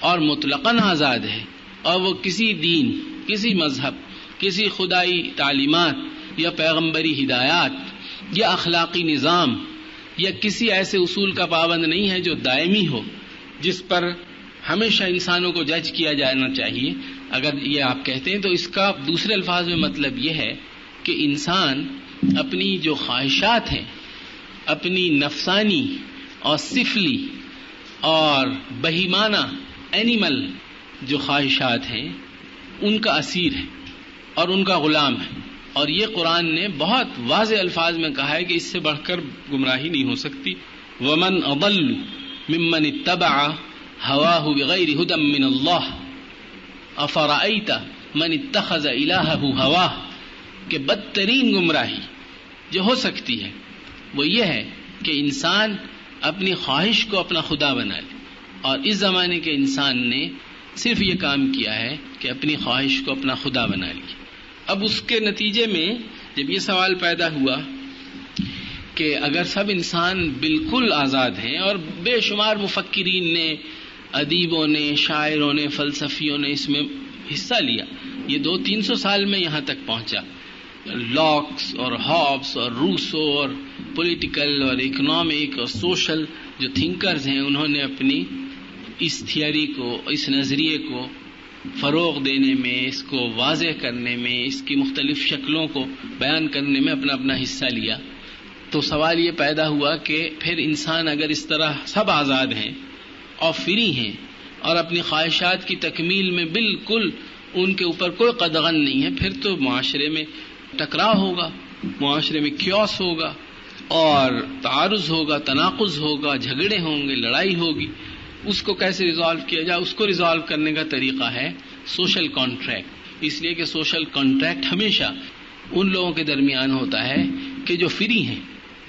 اور مطلقاً آزاد ہے اور وہ کسی دین، کسی مذہب، کسی خدائی تعلیمات یا پیغمبری ہدایات یا اخلاقی نظام یا کسی ایسے اصول کا پابند نہیں ہے جو دائمی ہو، جس پر ہمیشہ انسانوں کو جج کیا جانا چاہیے، اگر یہ آپ کہتے ہیں تو اس کا دوسرے الفاظ میں مطلب یہ ہے کہ انسان اپنی جو خواہشات ہیں، اپنی نفسانی اور سفلی اور بہیمانہ اینیمل جو خواہشات ہیں ان کا اسیر ہے اور ان کا غلام ہے. اور یہ قرآن نے بہت واضح الفاظ میں کہا ہے کہ اس سے بڑھ کر گمراہی نہیں ہو سکتی. وَمَنْ أَضَلُّ مِمَّنِ اتَّبَعَ هَوَاهُ بِغَيْرِ هُدًى مِّنَ اللَّهِ أَفَرَأَيْتَ مَنِ اتَّخَذَ إِلَٰهَهُ هَوَاهُ. کہ بدترین گمراہی جو ہو سکتی ہے وہ یہ ہے کہ انسان اپنی خواہش کو اپنا خدا بنا لے. اور اس زمانے کے انسان نے صرف یہ کام کیا ہے کہ اپنی خواہش کو اپنا خدا بنا لی. اب اس کے نتیجے میں جب یہ سوال پیدا ہوا کہ اگر سب انسان بالکل آزاد ہیں، اور بے شمار مفکرین نے، ادیبوں نے، شاعروں نے، فلسفیوں نے اس میں حصہ لیا، یہ 200-300 سال میں یہاں تک پہنچا. لاکس اور ہابس اور روسو اور پولیٹیکل اور اکنامک اور سوشل جو تھنکرز ہیں، انہوں نے اپنی اس تھیوری کو، اس نظریے کو فروغ دینے میں، اس کو واضح کرنے میں، اس کی مختلف شکلوں کو بیان کرنے میں اپنا اپنا حصہ لیا. تو سوال یہ پیدا ہوا کہ پھر انسان اگر اس طرح سب آزاد ہیں اور فری ہیں اور اپنی خواہشات کی تکمیل میں بالکل ان کے اوپر کوئی قدغن نہیں ہے، پھر تو معاشرے میں ٹکراؤ ہوگا، معاشرے میں کیوس ہوگا اور تعارض ہوگا، تناقض ہوگا، جھگڑے ہوں گے، لڑائی ہوگی. اس کو کیسے ریزالو کیا جائے؟ اس کو ریزالو کرنے کا طریقہ ہے سوشل کانٹریکٹ. اس لیے کہ سوشل کانٹریکٹ ہمیشہ ان لوگوں کے درمیان ہوتا ہے کہ جو فری ہیں،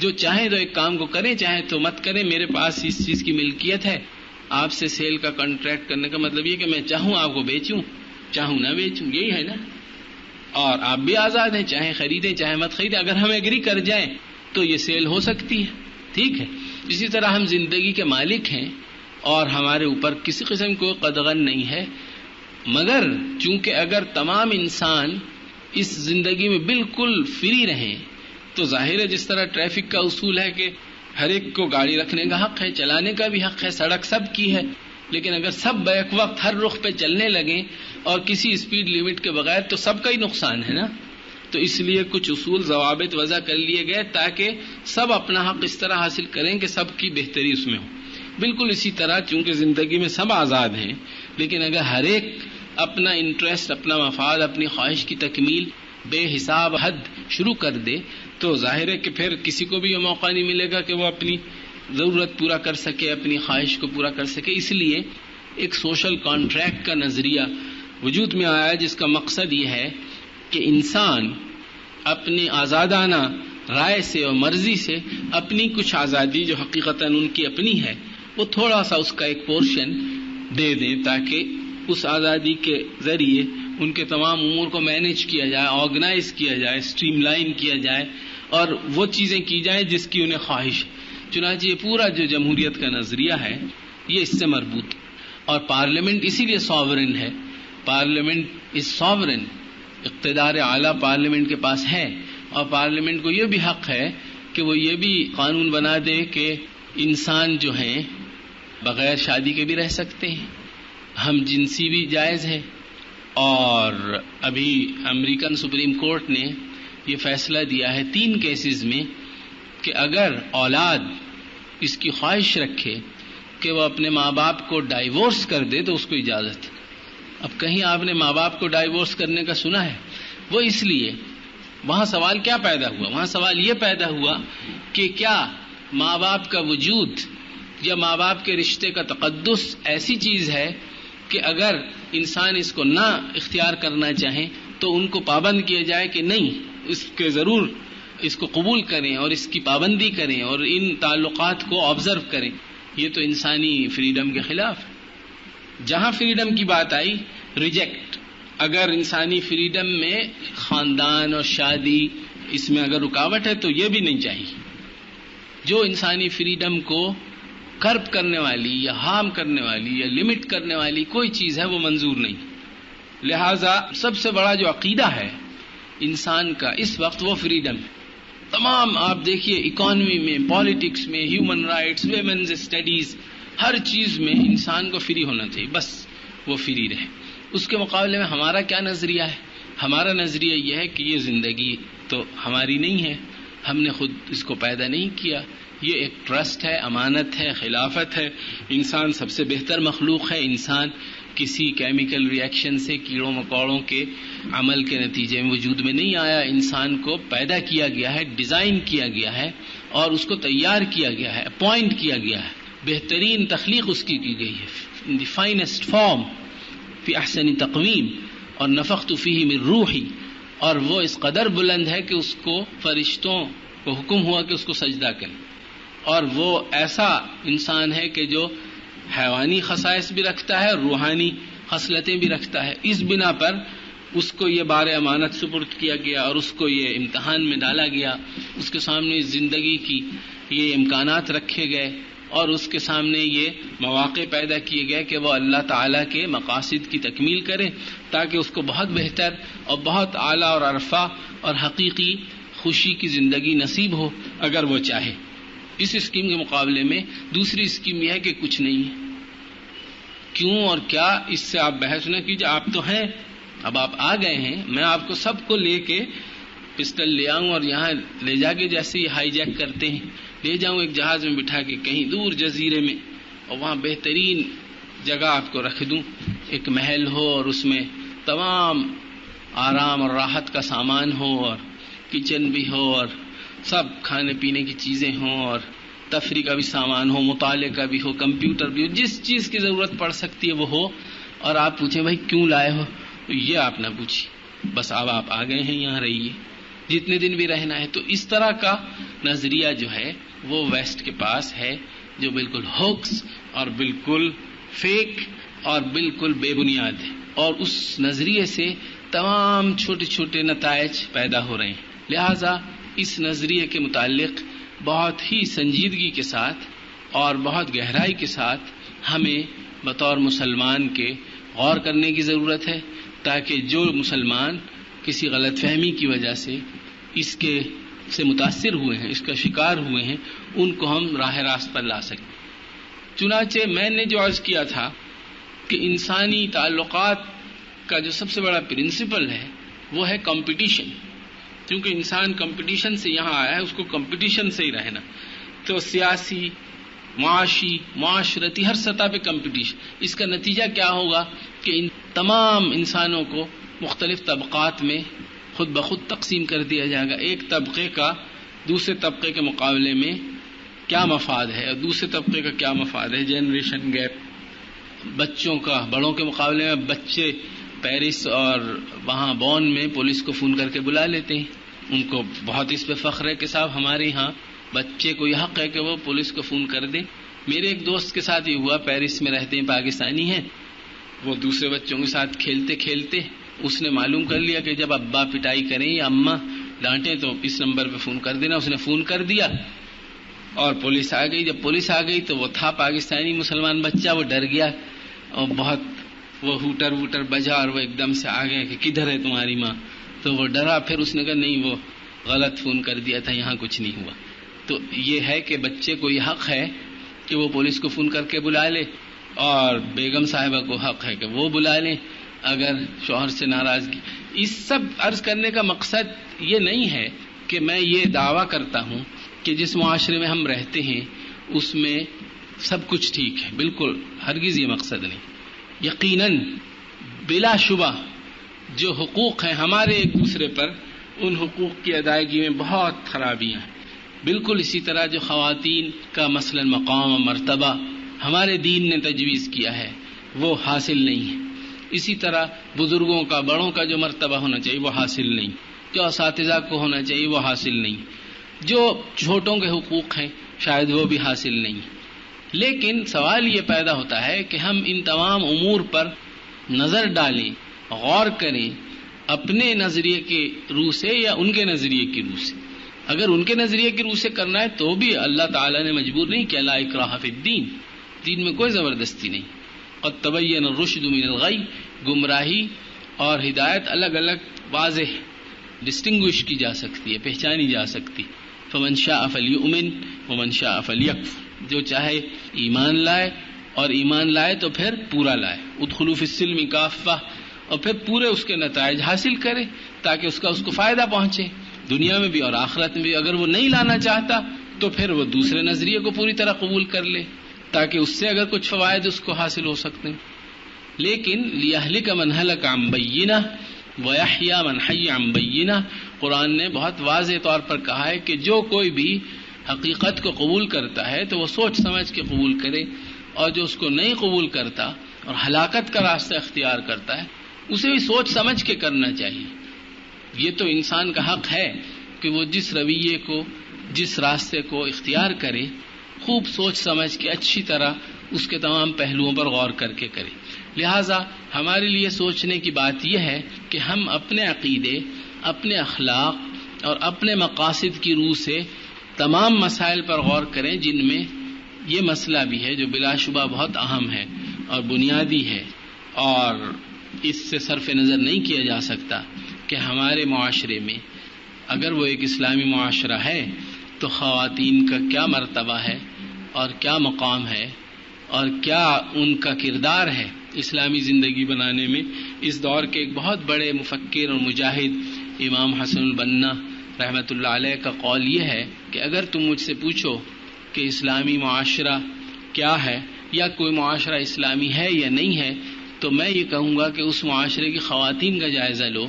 جو چاہیں تو ایک کام کو کریں، چاہیں تو مت کریں. میرے پاس اس چیز کی ملکیت ہے، آپ سے سیل کا کانٹریکٹ کرنے کا مطلب یہ کہ میں چاہوں آپ کو بیچوں، چاہوں نہ بیچوں، یہی ہے نا. اور آپ بھی آزاد ہیں، چاہے خریدیں چاہے مت خریدیں. اگر ہم ایگری کر جائیں تو یہ سیل ہو سکتی ہے. ٹھیک ہے. اسی طرح ہم زندگی کے مالک ہیں اور ہمارے اوپر کسی قسم کو قدغن نہیں ہے، مگر چونکہ اگر تمام انسان اس زندگی میں بالکل فری رہیں تو ظاہر ہے جس طرح ٹریفک کا اصول ہے کہ ہر ایک کو گاڑی رکھنے کا حق ہے، چلانے کا بھی حق ہے، سڑک سب کی ہے، لیکن اگر سب بیک وقت ہر رخ پہ چلنے لگیں اور کسی اسپیڈ لیمٹ کے بغیر تو سب کا ہی نقصان ہے نا. تو اس لیے کچھ اصول ضوابط وضع کر لیے گئے تاکہ سب اپنا حق اس طرح حاصل کریں کہ سب کی بہتری اس میں ہو. بالکل اسی طرح چونکہ زندگی میں سب آزاد ہیں، لیکن اگر ہر ایک اپنا انٹرسٹ، اپنا مفاد، اپنی خواہش کی تکمیل بے حساب حد شروع کر دے تو ظاہر ہے کہ پھر کسی کو بھی یہ موقع نہیں ملے گا کہ وہ اپنی ضرورت پورا کر سکے، اپنی خواہش کو پورا کر سکے. اس لیے ایک سوشل کانٹریکٹ کا نظریہ وجود میں آیا جس کا مقصد یہ ہے کہ انسان اپنی آزادانہ رائے سے اور مرضی سے اپنی کچھ آزادی جو حقیقتاً ان کی اپنی ہے وہ تھوڑا سا اس کا ایک پورشن دے دیں تاکہ اس آزادی کے ذریعے ان کے تمام امور کو مینیج کیا جائے، آرگنائز کیا جائے، اسٹریم لائن کیا جائے اور وہ چیزیں کی جائیں جس کی انہیں خواہش. چنانچہ یہ پورا جو جمہوریت کا نظریہ ہے یہ اس سے مربوط. اور پارلیمنٹ اسی لیے ساورن ہے. پارلیمنٹ از ساورن، اقتدار اعلیٰ پارلیمنٹ کے پاس ہے، اور پارلیمنٹ کو یہ بھی حق ہے کہ وہ یہ بھی قانون بنا دے کہ انسان جو ہیں بغیر شادی کے بھی رہ سکتے ہیں، ہم جنسی بھی جائز ہے. اور ابھی امریکن سپریم کورٹ نے یہ فیصلہ دیا ہے 3 کیسز میں کہ اگر اولاد اس کی خواہش رکھے کہ وہ اپنے ماں باپ کو ڈائیورس کر دے تو اس کو اجازت. اب کہیں آپ نے ماں باپ کو ڈائیورس کرنے کا سنا ہے؟ وہ اس لیے وہاں سوال کیا پیدا ہوا؟ وہاں سوال یہ پیدا ہوا کہ کیا ماں باپ کا وجود یا ماں باپ کے رشتے کا تقدس ایسی چیز ہے کہ اگر انسان اس کو نہ اختیار کرنا چاہیں تو ان کو پابند کیا جائے کہ نہیں، اس کے ضرور اس کو قبول کریں اور اس کی پابندی کریں اور ان تعلقات کو آبزرو کریں. یہ تو انسانی فریڈم کے خلاف ہے. جہاں فریڈم کی بات آئی ریجیکٹ. اگر انسانی فریڈم میں خاندان اور شادی اس میں اگر رکاوٹ ہے تو یہ بھی نہیں چاہیے. جو انسانی فریڈم کو کرب کرنے والی یا ہارم کرنے والی یا لمٹ کرنے والی کوئی چیز ہے وہ منظور نہیں. لہذا سب سے بڑا جو عقیدہ ہے انسان کا اس وقت وہ فریڈم ہے. تمام آپ دیکھیے اکانومی میں، پالیٹکس میں، ہیومن رائٹس، ویمنز اسٹڈیز، ہر چیز میں انسان کو فری ہونا چاہیے، بس وہ فری رہے. اس کے مقابلے میں ہمارا کیا نظریہ ہے؟ ہمارا نظریہ یہ ہے کہ یہ زندگی تو ہماری نہیں ہے، ہم نے خود اس کو پیدا نہیں کیا، یہ ایک ٹرسٹ ہے، امانت ہے، خلافت ہے. انسان سب سے بہتر مخلوق ہے. انسان کسی کیمیکل ریئیکشن سے کیڑوں مکوڑوں کے عمل کے نتیجے میں وجود میں نہیں آیا. انسان کو پیدا کیا گیا ہے, ڈیزائن کیا گیا ہے اور اس کو تیار کیا گیا ہے, اپوائنٹ کیا گیا ہے, بہترین تخلیق اس کی گئی ہے, ان دی فائنسٹ فارم, فی احسن تقویم, اور نفخت فیہ من روحی, اور وہ اس قدر بلند ہے کہ اس کو فرشتوں کو حکم ہوا کہ اس کو سجدہ کریں, اور وہ ایسا انسان ہے کہ جو حیوانی خصائص بھی رکھتا ہے اور روحانی خصلتیں بھی رکھتا ہے. اس بنا پر اس کو یہ بار امانت سپرد کیا گیا اور اس کو یہ امتحان میں ڈالا گیا, اس کے سامنے زندگی کی یہ امکانات رکھے گئے اور اس کے سامنے یہ مواقع پیدا کیے گئے کہ وہ اللہ تعالیٰ کے مقاصد کی تکمیل کرے, تاکہ اس کو بہت بہتر اور بہت اعلیٰ اور عرفہ اور حقیقی خوشی کی زندگی نصیب ہو اگر وہ چاہے. اس اسکیم کے مقابلے میں دوسری اسکیم یہ ہے کہ کچھ نہیں ہے. کیوں اور کیا, اس سے آپ بحث نہ کیجیے. آپ تو ہیں, اب آپ آ گئے ہیں, میں آپ کو سب کو لے کے پسٹل لے آؤں اور یہاں لے جا کے جیسے ہی ہائی جیک کرتے ہیں لے جاؤں ایک جہاز میں بٹھا کے کہیں دور جزیرے میں, اور وہاں بہترین جگہ آپ کو رکھ دوں, ایک محل ہو اور اس میں تمام آرام اور راحت کا سامان ہو اور کچن بھی ہو اور سب کھانے پینے کی چیزیں ہوں اور تفریح کا بھی سامان ہو, مطالعے کا بھی ہو, کمپیوٹر بھی ہو, جس چیز کی ضرورت پڑ سکتی ہے وہ ہو, اور آپ پوچھیں بھائی کیوں لائے ہو, تو یہ آپ نہ پوچھیے, بس اب آپ آ گئے ہیں یہاں رہیے جتنے دن بھی رہنا ہے. تو اس طرح کا نظریہ جو ہے وہ ویسٹ کے پاس ہے, جو بالکل ہوکس اور بالکل فیک اور بالکل بے بنیاد ہے, اور اس نظریے سے تمام چھوٹے چھوٹے نتائج پیدا ہو رہے ہیں. لہذا اس نظریے کے متعلق بہت ہی سنجیدگی کے ساتھ اور بہت گہرائی کے ساتھ ہمیں بطور مسلمان کے غور کرنے کی ضرورت ہے, تاکہ جو مسلمان کسی غلط فہمی کی وجہ سے اس کے سے متاثر ہوئے ہیں, اس کا شکار ہوئے ہیں, ان کو ہم راہ راست پر لا سکیں. چنانچہ میں نے جو عرض کیا تھا کہ انسانی تعلقات کا جو سب سے بڑا پرنسپل ہے وہ ہے کمپٹیشن. کیونکہ انسان کمپٹیشن سے یہاں آیا ہے, اس کو کمپٹیشن سے ہی رہنا. تو سیاسی, معاشی, معاشرتی ہر سطح پہ کمپٹیشن. اس کا نتیجہ کیا ہوگا کہ ان تمام انسانوں کو مختلف طبقات میں خود بخود تقسیم کر دیا جائے گا. ایک طبقے کا دوسرے طبقے کے مقابلے میں کیا مفاد ہے اور دوسرے طبقے کا کیا مفاد ہے. جنریشن گیپ, بچوں کا بڑوں کے مقابلے میں بچے پیرس اور وہاں بون میں پولیس کو فون کر کے بلا لیتے ہیں. ان کو بہت اس پہ فخر ہے کہ صاحب ہمارے ہاں بچے کو یہ حق ہے کہ وہ پولیس کو فون کر دے. میرے ایک دوست کے ساتھ یہ ہوا, پیرس میں رہتے ہیں, پاکستانی ہیں, وہ دوسرے بچوں کے ساتھ کھیلتے کھیلتے اس نے معلوم کر لیا کہ جب ابا پٹائی کریں یا اماں ڈانٹیں تو اس نمبر پہ فون کر دینا. اس نے فون کر دیا اور پولیس آ گئی. جب پولیس آ گئی تو وہ تھا پاکستانی مسلمان بچہ, وہ ڈر گیا اور بہت وہ ہوٹر ووٹر بجا اور وہ ایک دم سے آ گئے کہ کدھر ہے تمہاری ماں. تو وہ ڈرا, پھر اس نے کہا نہیں وہ غلط فون کر دیا تھا, یہاں کچھ نہیں ہوا. تو یہ ہے کہ بچے کو یہ حق ہے کہ وہ پولیس کو فون کر کے بلا لے, اور بیگم صاحبہ کو حق ہے کہ وہ بلا لیں اگر شوہر سے ناراضگی. اس سب عرض کرنے کا مقصد یہ نہیں ہے کہ میں یہ دعویٰ کرتا ہوں کہ جس معاشرے میں ہم رہتے ہیں اس میں سب کچھ ٹھیک ہے, بالکل ہرگز یہ مقصد نہیں. یقیناً بلا شبہ جو حقوق ہیں ہمارے ایک دوسرے پر, ان حقوق کی ادائیگی میں بہت خرابیاں ہیں. بالکل اسی طرح جو خواتین کا مثلا مقام و مرتبہ ہمارے دین نے تجویز کیا ہے وہ حاصل نہیں ہے. اسی طرح بزرگوں کا, بڑوں کا جو مرتبہ ہونا چاہیے وہ حاصل نہیں, جو اساتذہ کو ہونا چاہیے وہ حاصل نہیں, جو چھوٹوں کے حقوق ہیں شاید وہ بھی حاصل نہیں. لیکن سوال یہ پیدا ہوتا ہے کہ ہم ان تمام امور پر نظر ڈالیں, غور کریں, اپنے نظریے کے روح سے یا ان کے نظریے کی روح سے. اگر ان کے نظریے کی روح سے کرنا ہے تو بھی اللہ تعالیٰ نے مجبور نہیں کیا, لا اکراہ فی الدین, دین میں کوئی زبردستی نہیں. قد تبین الرشد من الغی, گمراہی اور ہدایت الگ الگ واضح ڈسٹنگوش کی جا سکتی ہے, پہچانی جا سکتی. فمن شاء فلیؤمن ومن شاء فلیکفر, جو چاہے ایمان لائے, اور ایمان لائے تو پھر پورا لائے. ادخلوا فی السلم کافہ, اور پھر پورے اس کے نتائج حاصل کرے تاکہ اس کو فائدہ پہنچے دنیا میں بھی اور آخرت میں بھی. اگر وہ نہیں لانا چاہتا تو پھر وہ دوسرے نظریے کو پوری طرح قبول کر لے تاکہ اس سے اگر کچھ فوائد اس کو حاصل ہو سکتے ہیں. لیکن لیہلک من ہلک عن بینہ ویحیی من حی عن بینہ، قرآن نے بہت واضح طور پر کہا ہے کہ جو کوئی بھی حقیقت کو قبول کرتا ہے تو وہ سوچ سمجھ کے قبول کرے، اور جو اس کو نہیں قبول کرتا اور ہلاکت کا راستہ اختیار کرتا ہے اسے بھی سوچ سمجھ کے کرنا چاہیے۔ یہ تو انسان کا حق ہے کہ وہ جس رویے کو، جس راستے کو اختیار کرے خوب سوچ سمجھ کے اچھی طرح اس کے تمام پہلوؤں پر غور کر کے کرے۔ لہٰذا ہمارے لیے سوچنے کی بات یہ ہے کہ ہم اپنے عقیدے، اپنے اخلاق اور اپنے مقاصد کی روح سے تمام مسائل پر غور کریں، جن میں یہ مسئلہ بھی ہے جو بلا شبہ بہت اہم ہے اور بنیادی ہے، اور اس سے صرف نظر نہیں کیا جا سکتا کہ ہمارے معاشرے میں اگر وہ ایک اسلامی معاشرہ ہے تو خواتین کا کیا مرتبہ ہے اور کیا مقام ہے اور کیا ان کا کردار ہے اسلامی زندگی بنانے میں۔ اس دور کے ایک بہت بڑے مفکر اور مجاہد امام حسن البنا رحمۃ اللہ علیہ کا قول یہ ہے کہ اگر تم مجھ سے پوچھو کہ اسلامی معاشرہ کیا ہے یا کوئی معاشرہ اسلامی ہے یا نہیں ہے، تو میں یہ کہوں گا کہ اس معاشرے کی خواتین کا جائزہ لو،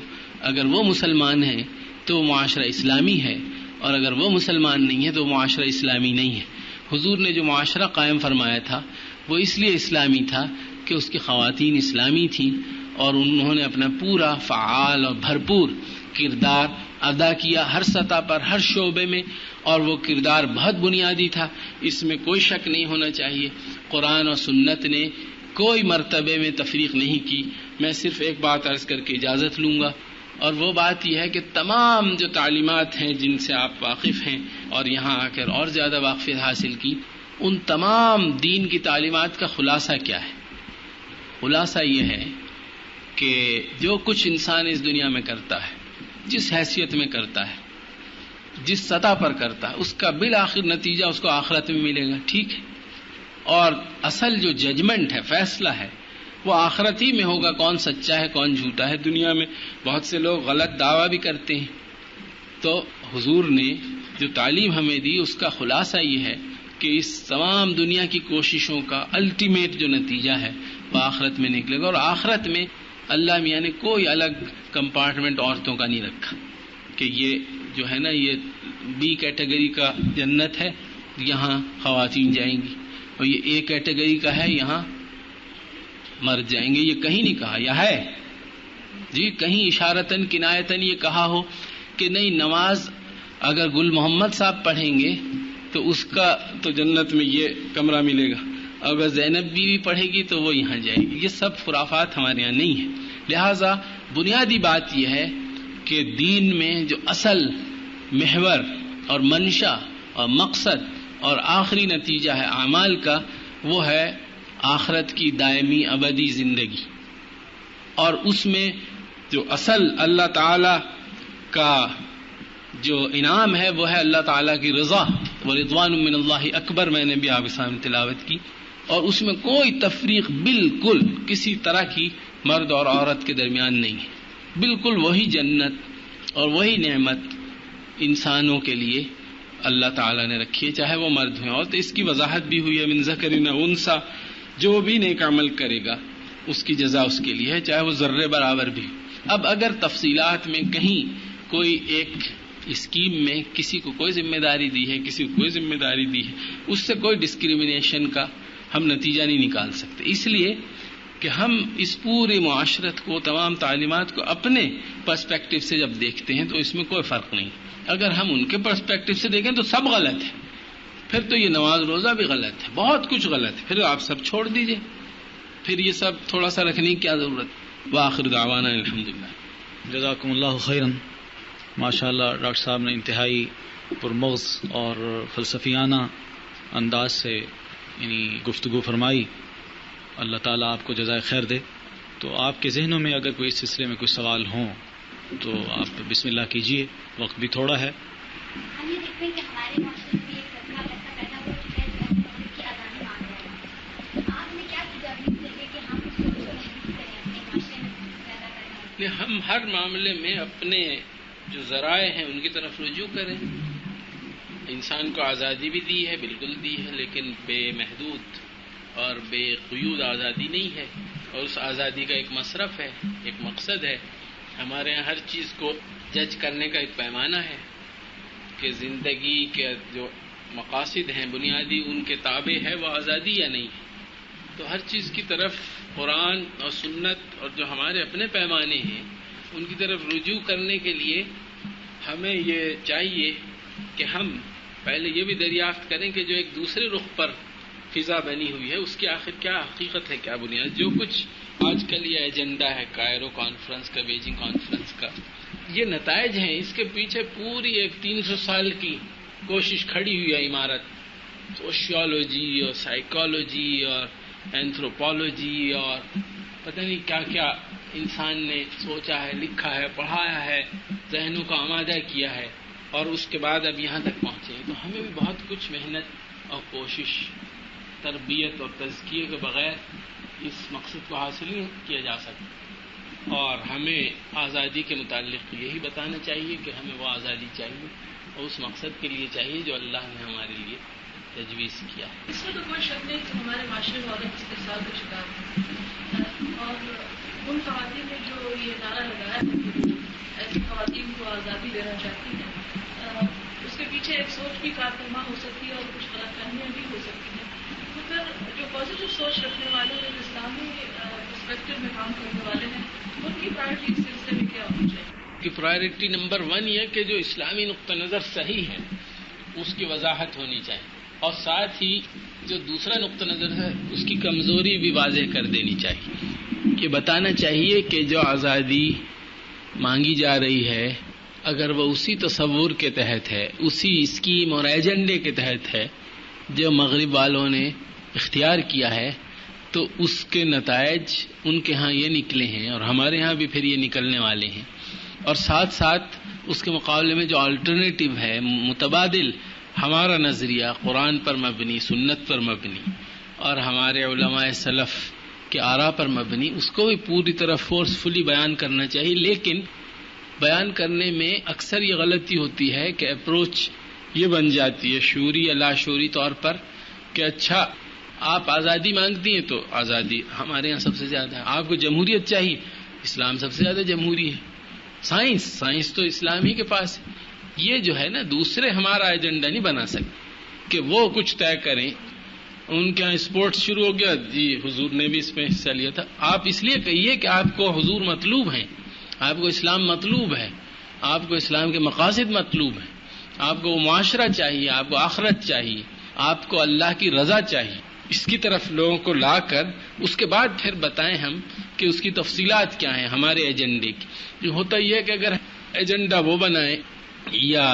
اگر وہ مسلمان ہیں تو وہ معاشرہ اسلامی ہے، اور اگر وہ مسلمان نہیں ہے تو وہ معاشرہ اسلامی نہیں ہے۔ حضور نے جو معاشرہ قائم فرمایا تھا وہ اس لیے اسلامی تھا کہ اس کی خواتین اسلامی تھیں، اور انہوں نے اپنا پورا فعال اور بھرپور کردار ادا کیا ہر سطح پر، ہر شعبے میں، اور وہ کردار بہت بنیادی تھا، اس میں کوئی شک نہیں ہونا چاہیے۔ قرآن اور سنت نے کوئی مرتبے میں تفریق نہیں کی۔ میں صرف ایک بات عرض کر کے اجازت لوں گا، اور وہ بات یہ ہے کہ تمام جو تعلیمات ہیں جن سے آپ واقف ہیں اور یہاں آ کر اور زیادہ واقفیت حاصل کی، ان تمام دین کی تعلیمات کا خلاصہ کیا ہے؟ خلاصہ یہ ہے کہ جو کچھ انسان اس دنیا میں کرتا ہے، جس حیثیت میں کرتا ہے، جس سطح پر کرتا ہے، اس کا بالآخر نتیجہ اس کو آخرت میں ملے گا، ٹھیک ہے؟ اور اصل جو ججمنٹ ہے، فیصلہ ہے، وہ آخرت ہی میں ہوگا، کون سچا ہے کون جھوٹا ہے۔ دنیا میں بہت سے لوگ غلط دعویٰ بھی کرتے ہیں، تو حضور نے جو تعلیم ہمیں دی اس کا خلاصہ یہ ہے کہ اس تمام دنیا کی کوششوں کا الٹیمیٹ جو نتیجہ ہے وہ آخرت میں نکلے گا، اور آخرت میں اللہ میاں نے کوئی الگ کمپارٹمنٹ عورتوں کا نہیں رکھا کہ یہ جو ہے نا یہ بی کیٹیگری کا جنت ہے، یہاں خواتین جائیں گی، اور یہ اے کیٹیگری کا ہے، یہاں مرد جائیں گے، یہ کہیں نہیں کہا۔ یا ہے جی کہیں اشارتاً کنایتاً یہ کہا ہو کہ نہیں نماز اگر گل محمد صاحب پڑھیں گے تو اس کا تو جنت میں یہ کمرہ ملے گا، اگر زینب بیوی پڑھے گی تو وہ یہاں جائے گی۔ یہ سب خرافات ہمارے یہاں نہیں ہے۔ لہٰذا بنیادی بات یہ ہے کہ دین میں جو اصل محور اور منشا اور مقصد اور آخری نتیجہ ہے اعمال کا، وہ ہے آخرت کی دائمی ابدی زندگی، اور اس میں جو اصل اللہ تعالی کا جو انعام ہے وہ ہے اللہ تعالیٰ کی رضا، ورضوان من اللہ اکبر، میں نے بھی آپ کے سامنے تلاوت کی، اور اس میں کوئی تفریق بالکل کسی طرح کی مرد اور عورت کے درمیان نہیں ہے، بالکل وہی جنت اور وہی نعمت انسانوں کے لیے اللہ تعالیٰ نے رکھی ہے، چاہے وہ مرد ہیں۔ اور تو اس کی وضاحت بھی ہوئی ہے، من ذکر و انثی، جو بھی نیک عمل کرے گا اس کی جزا اس کے لیے ہے، چاہے وہ ذرے برابر بھی۔ اب اگر تفصیلات میں کہیں کوئی ایک اسکیم میں کسی کو کوئی ذمہ داری دی ہے، کسی کو کوئی ذمہ داری دی ہے، اس سے کوئی ڈسکریمنیشن کا ہم نتیجہ نہیں نکال سکتے، اس لیے کہ ہم اس پورے معاشرت کو، تمام تعلیمات کو اپنے پرسپیکٹو سے جب دیکھتے ہیں تو اس میں کوئی فرق نہیں۔ اگر ہم ان کے پرسپیکٹو سے دیکھیں تو سب غلط ہے، پھر تو یہ نماز روزہ بھی غلط ہے، بہت کچھ غلط ہے، پھر آپ سب چھوڑ دیجئے، پھر یہ سب تھوڑا سا رکھنے کی کیا ضرورت۔ وآخر دعوانا الحمدللہ۔
جزاکم اللہ خیرا۔ ماشاء اللہ ڈاکٹر صاحب نے انتہائی پرمغز اور فلسفیانہ انداز سے گفتگو فرمائی، اللہ تعالیٰ آپ کو جزائے خیر دے۔ تو آپ کے ذہنوں میں اگر کوئی اس سلسلے میں کوئی سوال ہوں تو آپ بسم اللہ کیجئے، وقت بھی تھوڑا ہے۔
ہم یہ دیکھتے ہیں کہ ہمارے معاشرے میں ایک فیصلہ ایسا پیدا ہو چکا ہے جو مسجد کی اذان مانگ رہے ہیں، آپ نے کیا تجاویز دیں گے کہ ہم اس کو محدود کریں اپنے معاشرے میں پیدا کریں؟
ہم ہر معاملے میں اپنے جو ذرائع ہیں ان کی طرف رجوع کریں۔ انسان کو آزادی بھی دی ہے، بالکل دی ہے، لیکن بے محدود اور بے قیود آزادی نہیں ہے۔ اور اس آزادی کا ایک مصرف ہے، ایک مقصد ہے. ہمارے یہاں ہر چیز کو جج کرنے کا ایک پیمانہ ہے کہ زندگی کے جو مقاصد ہیں بنیادی ان کے تابع ہے وہ آزادی یا نہیں. تو ہر چیز کی طرف قرآن اور سنت اور جو ہمارے اپنے پیمانے ہیں ان کی طرف رجوع کرنے کے لیے ہمیں یہ چاہیے کہ ہم پہلے یہ بھی دریافت کریں کہ جو ایک دوسرے رخ پر فضا بنی ہوئی ہے اس کی آخر کیا حقیقت ہے، کیا بنیاد. جو کچھ آج کل یہ ایجنڈا ہے کائرو کانفرنس کا، بیجنگ کانفرنس کا، یہ نتائج ہیں. اس کے پیچھے پوری ایک 300 سال کی کوشش کھڑی ہوئی ہے عمارت. سوشیولوجی اور سائیکالوجی اور اینتھروپولوجی اور پتہ نہیں کیا کیا انسان نے سوچا ہے، لکھا ہے، پڑھایا ہے، ذہنوں کا آمادہ کیا ہے اور اس کے بعد اب یہاں تک پہنچے. تو ہمیں بھی بہت کچھ محنت اور کوشش، تربیت اور تزکیے کے بغیر اس مقصد کو حاصل نہیں کیا جا سکتا. اور ہمیں آزادی کے متعلق یہی بتانا چاہیے کہ ہمیں وہ آزادی چاہیے اور اس مقصد کے لیے چاہیے جو اللہ نے ہمارے لیے تجویز کیا ہے.
اس میں تو کوئی شک نہیں کہ ہمارے معاشرے میں عورت استحصال کا شکار ہے، اور ان خواتین نے جو یہ نعرہ لگایا ہے کہ وہ ایسی خواتین کو آزادی دینا چاہتی ہیں، اس کے پیچھے ایک سوچ بھی کارفرما ہو سکتی ہے اور کچھ غلط فہمیاں بھی ہو سکتی ہیں. تو پھر جو پازیٹیو سوچ رکھنے والے ہیں، اسلامی پرسپیکٹو میں کام کرنے والے ہیں، ان کی پرائرٹی اس سلسلے میں کیا ہونی چاہیے؟
کہ پرائرٹی نمبر 1 یہ کہ جو اسلامی نقطہ نظر صحیح ہے اس کی وضاحت ہونی چاہیے، اور ساتھ ہی جو دوسرا نقطہ نظر ہے اس کی کمزوری بھی واضح کر دینی چاہیے. کہ بتانا چاہیے کہ جو آزادی مانگی جا رہی ہے اگر وہ اسی تصور کے تحت ہے، اسی اسکیم اور ایجنڈے کے تحت ہے جو مغرب والوں نے اختیار کیا ہے، تو اس کے نتائج ان کے ہاں یہ نکلے ہیں اور ہمارے ہاں بھی پھر یہ نکلنے والے ہیں. اور ساتھ ساتھ اس کے مقابلے میں جو الٹرنیٹو ہے، متبادل ہمارا نظریہ قرآن پر مبنی، سنت پر مبنی اور ہمارے علماء سلف کے آراء پر مبنی، اس کو بھی پوری طرح فورسفلی بیان کرنا چاہیے. لیکن بیان کرنے میں اکثر یہ غلطی ہوتی ہے کہ اپروچ یہ بن جاتی ہے شعوری یا لاشعوری طور پر کہ اچھا آپ آزادی مانگتی ہیں تو آزادی ہمارے یہاں سب سے زیادہ ہے، آپ کو جمہوریت چاہیے، اسلام سب سے زیادہ جمہوری ہے. سائنس تو اسلام ہی کے پاس ہے. یہ جو ہے نا دوسرے ہمارا ایجنڈا نہیں بنا سکتے کہ وہ کچھ طے کریں. ان کے یہاں اسپورٹس شروع ہو گیا، جی حضور نے بھی اس میں حصہ لیا تھا. آپ اس لیے کہیے کہ آپ کو حضور مطلوب ہیں، آپ کو اسلام مطلوب ہے، آپ کو اسلام کے مقاصد مطلوب ہیں، آپ کو معاشرہ چاہیے، آپ کو آخرت چاہیے، آپ کو اللہ کی رضا چاہیے. اس کی طرف لوگوں کو لا کر اس کے بعد پھر بتائیں ہم کہ اس کی تفصیلات کیا ہیں ہمارے ایجنڈے کی. جو ہوتا یہ ہے کہ اگر ایجنڈا وہ بنائیں یا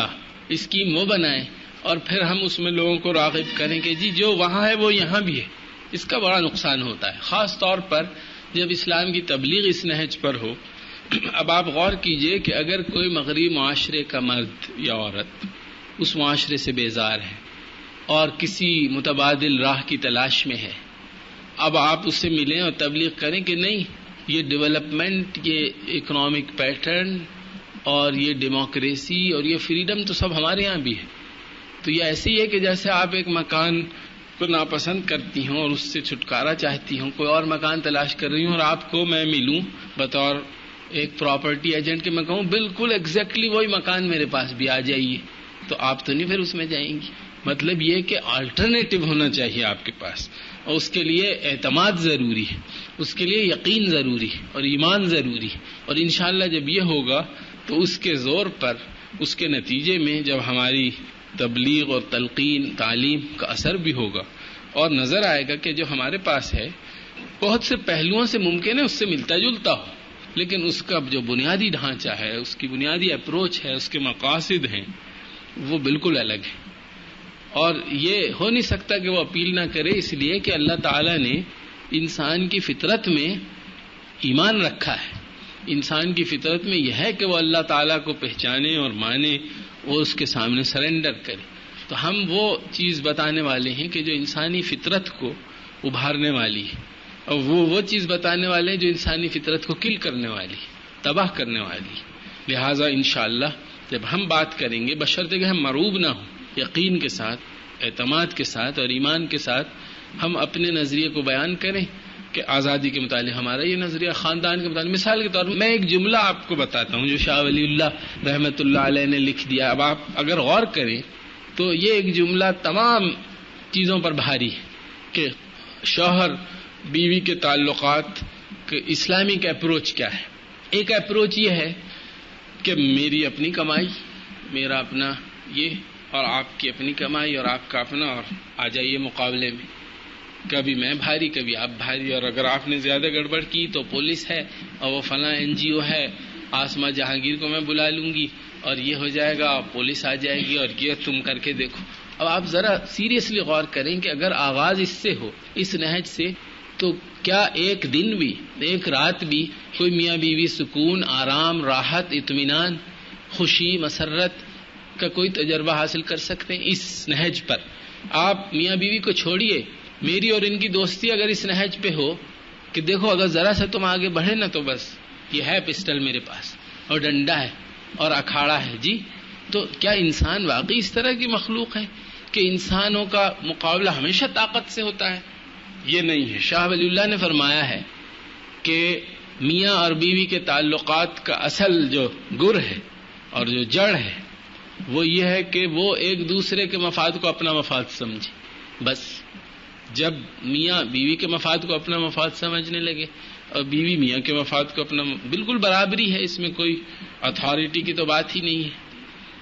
اسکیم وہ بنائیں اور پھر ہم اس میں لوگوں کو راغب کریں کہ جی جو وہاں ہے وہ یہاں بھی ہے، اس کا بڑا نقصان ہوتا ہے، خاص طور پر جب اسلام کی تبلیغ اس نہج پر ہو. اب آپ غور کیجئے کہ اگر کوئی مغربی معاشرے کا مرد یا عورت اس معاشرے سے بیزار ہے اور کسی متبادل راہ کی تلاش میں ہے، اب آپ اس سے ملیں اور تبلیغ کریں کہ نہیں یہ ڈیولپمنٹ، یہ اکنامک پیٹرن اور یہ ڈیموکریسی اور یہ فریڈم تو سب ہمارے یہاں بھی ہے. تو یہ ایسی ہے کہ جیسے آپ ایک مکان کو ناپسند کرتی ہوں اور اس سے چھٹکارا چاہتی ہوں، کوئی اور مکان تلاش کر رہی ہوں اور آپ کو میں ملوں بطور ایک پراپرٹی ایجنٹ کے، میں کہوں بالکل ایگزیکٹلی وہی مکان میرے پاس بھی آ جائیے، تو آپ تو نہیں پھر اس میں جائیں گی. مطلب یہ کہ آلٹرنیٹو ہونا چاہیے آپ کے پاس، اور اس کے لیے اعتماد ضروری ہے، اس کے لیے یقین ضروری ہے اور ایمان ضروری ہے. اور انشاءاللہ جب یہ ہوگا تو اس کے زور پر، اس کے نتیجے میں جب ہماری تبلیغ اور تلقین تعلیم کا اثر بھی ہوگا اور نظر آئے گا کہ جو ہمارے پاس ہے بہت سے پہلوؤں سے ممکن ہے اس سے ملتا جلتا ہو، لیکن اس کا جو بنیادی ڈھانچہ ہے، اس کی بنیادی اپروچ ہے، اس کے مقاصد ہیں، وہ بالکل الگ ہے. اور یہ ہو نہیں سکتا کہ وہ اپیل نہ کرے، اس لیے کہ اللہ تعالیٰ نے انسان کی فطرت میں ایمان رکھا ہے. انسان کی فطرت میں یہ ہے کہ وہ اللہ تعالیٰ کو پہچانے اور مانے اور اس کے سامنے سرنڈر کرے. تو ہم وہ چیز بتانے والے ہیں کہ جو انسانی فطرت کو ابھارنے والی ہے، اور وہ چیز بتانے والے ہیں جو انسانی فطرت کو کل کرنے والی، تباہ کرنے والی. لہٰذا انشاءاللہ جب ہم بات کریں گے بشرطے کہ ہم مروب نہ ہوں، یقین کے ساتھ، اعتماد کے ساتھ اور ایمان کے ساتھ ہم اپنے نظریے کو بیان کریں کہ آزادی کے متعلق ہمارا یہ نظریہ، خاندان کے متعلق. مثال کے طور پر میں ایک جملہ آپ کو بتاتا ہوں جو شاہ ولی اللہ رحمۃ اللہ علیہ نے لکھ دیا. اب آپ اگر غور کریں تو یہ ایک جملہ تمام چیزوں پر بھاری ہے کہ شوہر بیوی کے تعلقات کہ اسلامک اپروچ کیا ہے. ایک اپروچ یہ ہے کہ میری اپنی کمائی، میرا اپنا یہ، اور آپ کی اپنی کمائی اور آپ کا اپنا، اور آ جائیے مقابلے میں. کبھی میں بھاری کبھی آپ بھاری، اور اگر آپ نے زیادہ گڑبڑ کی تو پولیس ہے اور وہ فلاں NGO ہے، آسما جہانگیر کو میں بلا لوں گی اور یہ ہو جائے گا اور پولیس آ جائے گی اور یہ تم کر کے دیکھو. اب آپ ذرا سیریسلی غور کریں کہ اگر آغاز اس سے ہو، اس نہج سے، تو کیا ایک دن بھی، ایک رات بھی کوئی میاں بیوی سکون، آرام، راحت، اطمینان، خوشی، مسرت کا کوئی تجربہ حاصل کر سکتے ہیں اس نہج پر؟ آپ میاں بیوی کو چھوڑیے، میری اور ان کی دوستی اگر اس نہج پہ ہو کہ دیکھو اگر ذرا سا تم آگے بڑھے نا تو بس یہ ہے پسٹل میرے پاس اور ڈنڈا ہے اور اکھاڑا ہے جی، تو کیا انسان واقعی اس طرح کی مخلوق ہے کہ انسانوں کا مقابلہ ہمیشہ طاقت سے ہوتا ہے؟ یہ نہیں ہے. شاہ ولی اللہ نے فرمایا ہے کہ میاں اور بیوی کے تعلقات کا اصل جو گر ہے اور جو جڑ ہے وہ یہ ہے کہ وہ ایک دوسرے کے مفاد کو اپنا مفاد سمجھے. بس جب میاں بیوی کے مفاد کو اپنا مفاد سمجھنے لگے اور بیوی میاں کے مفاد کو اپنا، بالکل برابری ہے، اس میں کوئی اتھارٹی کی تو بات ہی نہیں ہے.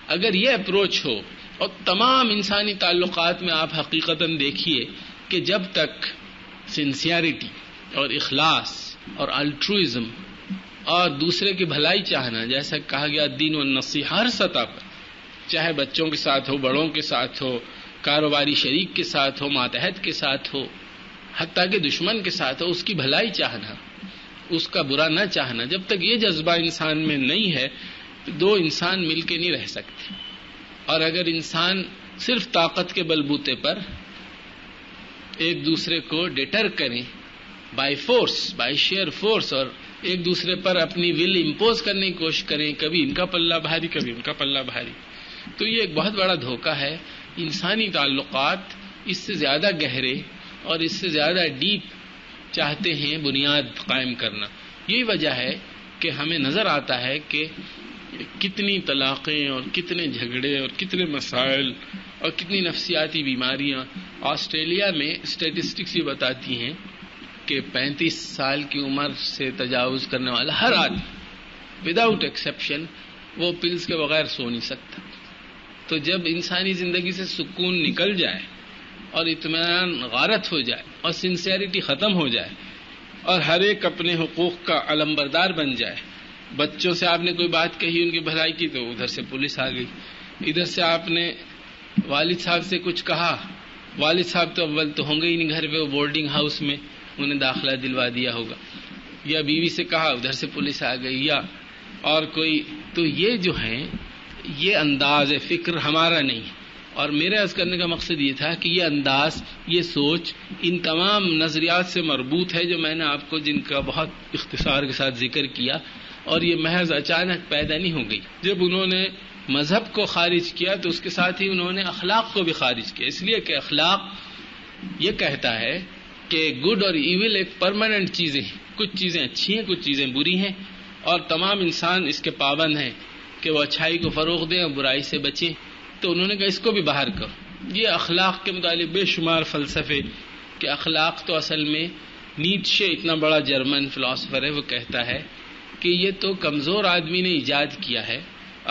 اگر یہ اپروچ ہو، اور تمام انسانی تعلقات میں آپ حقیقتاً دیکھیے کہ جب تک سنسیئرٹی اور اخلاص اور الٹروئزم اور دوسرے کی بھلائی چاہنا، جیسا کہا گیا دین و نصیحہ، ہر سطح پر، چاہے بچوں کے ساتھ ہو، بڑوں کے ساتھ ہو، کاروباری شریک کے ساتھ ہو، ماتحت کے ساتھ ہو، حتیٰ کہ دشمن کے ساتھ ہو، اس کی بھلائی چاہنا، اس کا برا نہ چاہنا، جب تک یہ جذبہ انسان میں نہیں ہے تو دو انسان مل کے نہیں رہ سکتے. اور اگر انسان صرف طاقت کے بلبوتے پر ایک دوسرے کو ڈیٹر کریں by force, by share force, اور ایک دوسرے پر اپنی ول امپوز کرنے کی کوشش کریں، کبھی ان کا پلہ بھاری کبھی ان کا پلہ بھاری، تو یہ ایک بہت بڑا دھوکہ ہے. انسانی تعلقات اس سے زیادہ گہرے اور اس سے زیادہ ڈیپ چاہتے ہیں بنیاد قائم کرنا. یہی وجہ ہے کہ ہمیں نظر آتا ہے کہ کتنی طلاقیں اور کتنے جھگڑے اور کتنے مسائل اور کتنی نفسیاتی بیماریاں. آسٹریلیا میں اسٹیٹسٹکس یہ بتاتی ہیں کہ 35 سال کی عمر سے تجاوز کرنے والا ہر آدمی وداؤٹ ایکسیپشن وہ پلز کے بغیر سو نہیں سکتا. تو جب انسانی زندگی سے سکون نکل جائے اور اطمینان غارت ہو جائے اور سنسیئرٹی ختم ہو جائے اور ہر ایک اپنے حقوق کا علمبردار بن جائے، بچوں سے آپ نے کوئی بات کہی، ان کی بھلائی کی، تو ادھر سے پولیس آ گئی. ادھر سے آپ نے والد صاحب سے کچھ کہا، والد صاحب تو اول تو ہوں گے ہی نہیں گھر پہ، وہ بورڈنگ ہاؤس میں انہیں داخلہ دلوا دیا ہوگا. یا بیوی سے کہا، ادھر سے پولیس آ گئی، یا اور کوئی. تو یہ جو ہیں یہ انداز فکر ہمارا نہیں. اور میرے عرض کرنے کا مقصد یہ تھا کہ یہ انداز، یہ سوچ ان تمام نظریات سے مربوط ہے جو میں نے آپ کو جن کا بہت اختصار کے ساتھ ذکر کیا، اور یہ محض اچانک پیدا نہیں ہو گئی. جب انہوں نے مذہب کو خارج کیا تو اس کے ساتھ ہی انہوں نے اخلاق کو بھی خارج کیا، اس لیے کہ اخلاق یہ کہتا ہے کہ گڈ اور ایول ایک پرماننٹ چیزیں ہیں، کچھ چیزیں اچھی ہیں کچھ چیزیں بری ہیں، اور تمام انسان اس کے پابند ہیں کہ وہ اچھائی کو فروغ دیں اور برائی سے بچیں. تو انہوں نے کہا اس کو بھی باہر کرو. یہ اخلاق کے متعلق بے شمار فلسفے کہ اخلاق تو اصل میں نیٹشے اتنا بڑا جرمن فلاسفر ہے، وہ کہتا ہے کہ یہ تو کمزور آدمی نے ایجاد کیا ہے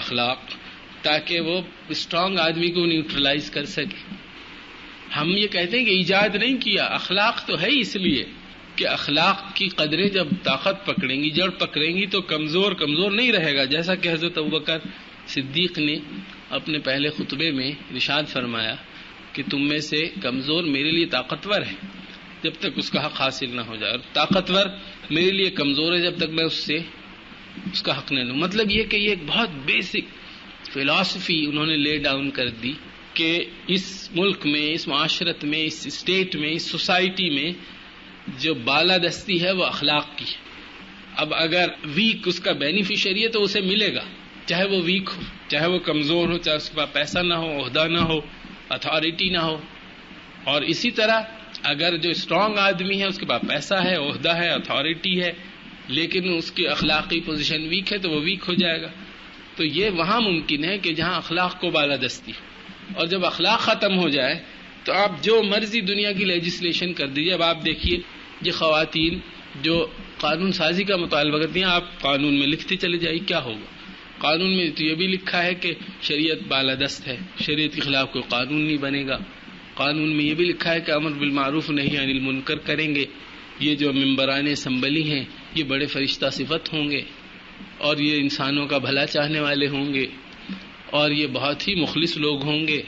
اخلاق، تاکہ وہ اسٹرانگ آدمی کو نیوٹرلائز کر سکے. ہم یہ کہتے ہیں کہ ایجاد نہیں کیا، اخلاق تو ہے اس لیے کہ اخلاق کی قدریں جب طاقت پکڑیں گی، جڑ پکڑیں گی، تو کمزور نہیں رہے گا. جیسا کہ حضرت ابوبکر صدیق نے اپنے پہلے خطبے میں ارشاد فرمایا کہ تم میں سے کمزور میرے لیے طاقتور ہے جب تک اس کا حق حاصل نہ ہو جائے، اور طاقتور میرے لیے کمزور ہے جب تک میں اس سے اس کا حق نہ لوں. مطلب یہ کہ یہ ایک بہت بیسک فلاسفی انہوں نے لے ڈاؤن کر دی کہ اس ملک میں، اس معاشرت میں، اس اسٹیٹ میں، اس سوسائٹی میں جو بالادستی ہے وہ اخلاق کی ہے. اب اگر ویک اس کا بینیفیشری ہے تو اسے ملے گا، چاہے وہ ویک ہو، چاہے وہ کمزور ہو، چاہے اس کے پاس پیسہ نہ ہو، عہدہ نہ ہو، اتھارٹی نہ ہو. اور اسی طرح اگر جو اسٹرانگ آدمی ہے اس کے پاس پیسہ ہے، عہدہ ہے، اتھارٹی ہے، لیکن اس کی اخلاقی پوزیشن ویک ہے تو وہ ویک ہو جائے گا. تو یہ وہاں ممکن ہے کہ جہاں اخلاق کو بالادستی، اور جب اخلاق ختم ہو جائے تو آپ جو مرضی دنیا کی لیجسلیشن کر دیجیے. اب آپ دیکھیے یہ خواتین جو قانون سازی کا مطالبہ کرتی ہیں، آپ قانون میں لکھتے چلے جائیے کیا ہوگا. قانون میں تو یہ بھی لکھا ہے کہ شریعت بالادست ہے، شریعت کے خلاف کوئی قانون نہیں بنے گا. قانون میں یہ بھی لکھا ہے کہ امر بالمعروف نہی عن المنکر کریں گے. یہ جو ممبران اسمبلی ہیں یہ بڑے فرشتہ صفت ہوں گے، اور یہ انسانوں کا بھلا چاہنے والے ہوں گے، اور یہ بہت ہی مخلص لوگ ہوں گے.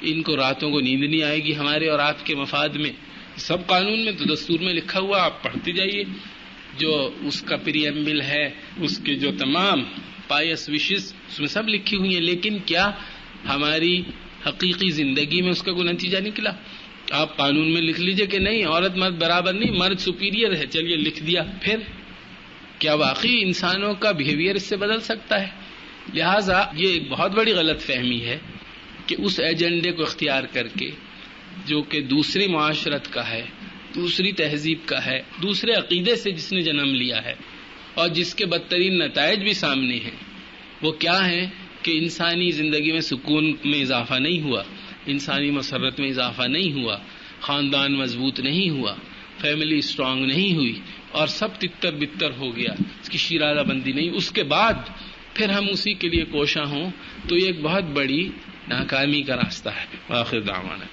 ان کو راتوں کو نیند نہیں آئے گی ہمارے اور آپ کے مفاد میں. سب قانون میں تو دستور میں لکھا ہوا، آپ پڑھتے جائیے. جو اس کا پریمبل ہے، اس کے جو تمام پائس وشز اس میں سب لکھی ہوئی ہیں. لیکن کیا ہماری حقیقی زندگی میں اس کا کوئی نتیجہ نکلا؟ آپ قانون میں لکھ لیجئے کہ نہیں، عورت مرد برابر نہیں، مرد سپیریئر ہے، چلیے لکھ دیا. پھر کیا واقعی انسانوں کا بیہیویئر اس سے بدل سکتا ہے؟ لہٰذا یہ ایک بہت بڑی غلط فہمی ہے کہ اس ایجنڈے کو اختیار کر کے جو کہ دوسری معاشرت کا ہے، دوسری تہذیب کا ہے، دوسرے عقیدے سے جس نے جنم لیا ہے، اور جس کے بدترین نتائج بھی سامنے ہیں، وہ کیا ہیں کہ انسانی زندگی میں سکون میں اضافہ نہیں ہوا، انسانی مسرت میں اضافہ نہیں ہوا، خاندان مضبوط نہیں ہوا، فیملی اسٹرانگ نہیں ہوئی، اور سب تتر بتر ہو گیا، اس کی شیرازہ بندی نہیں. اس کے بعد پھر ہم اسی کے لیے کوشاں ہوں تو یہ ایک بہت بڑی ناکامی کا راستہ ہے. آخر دعوانا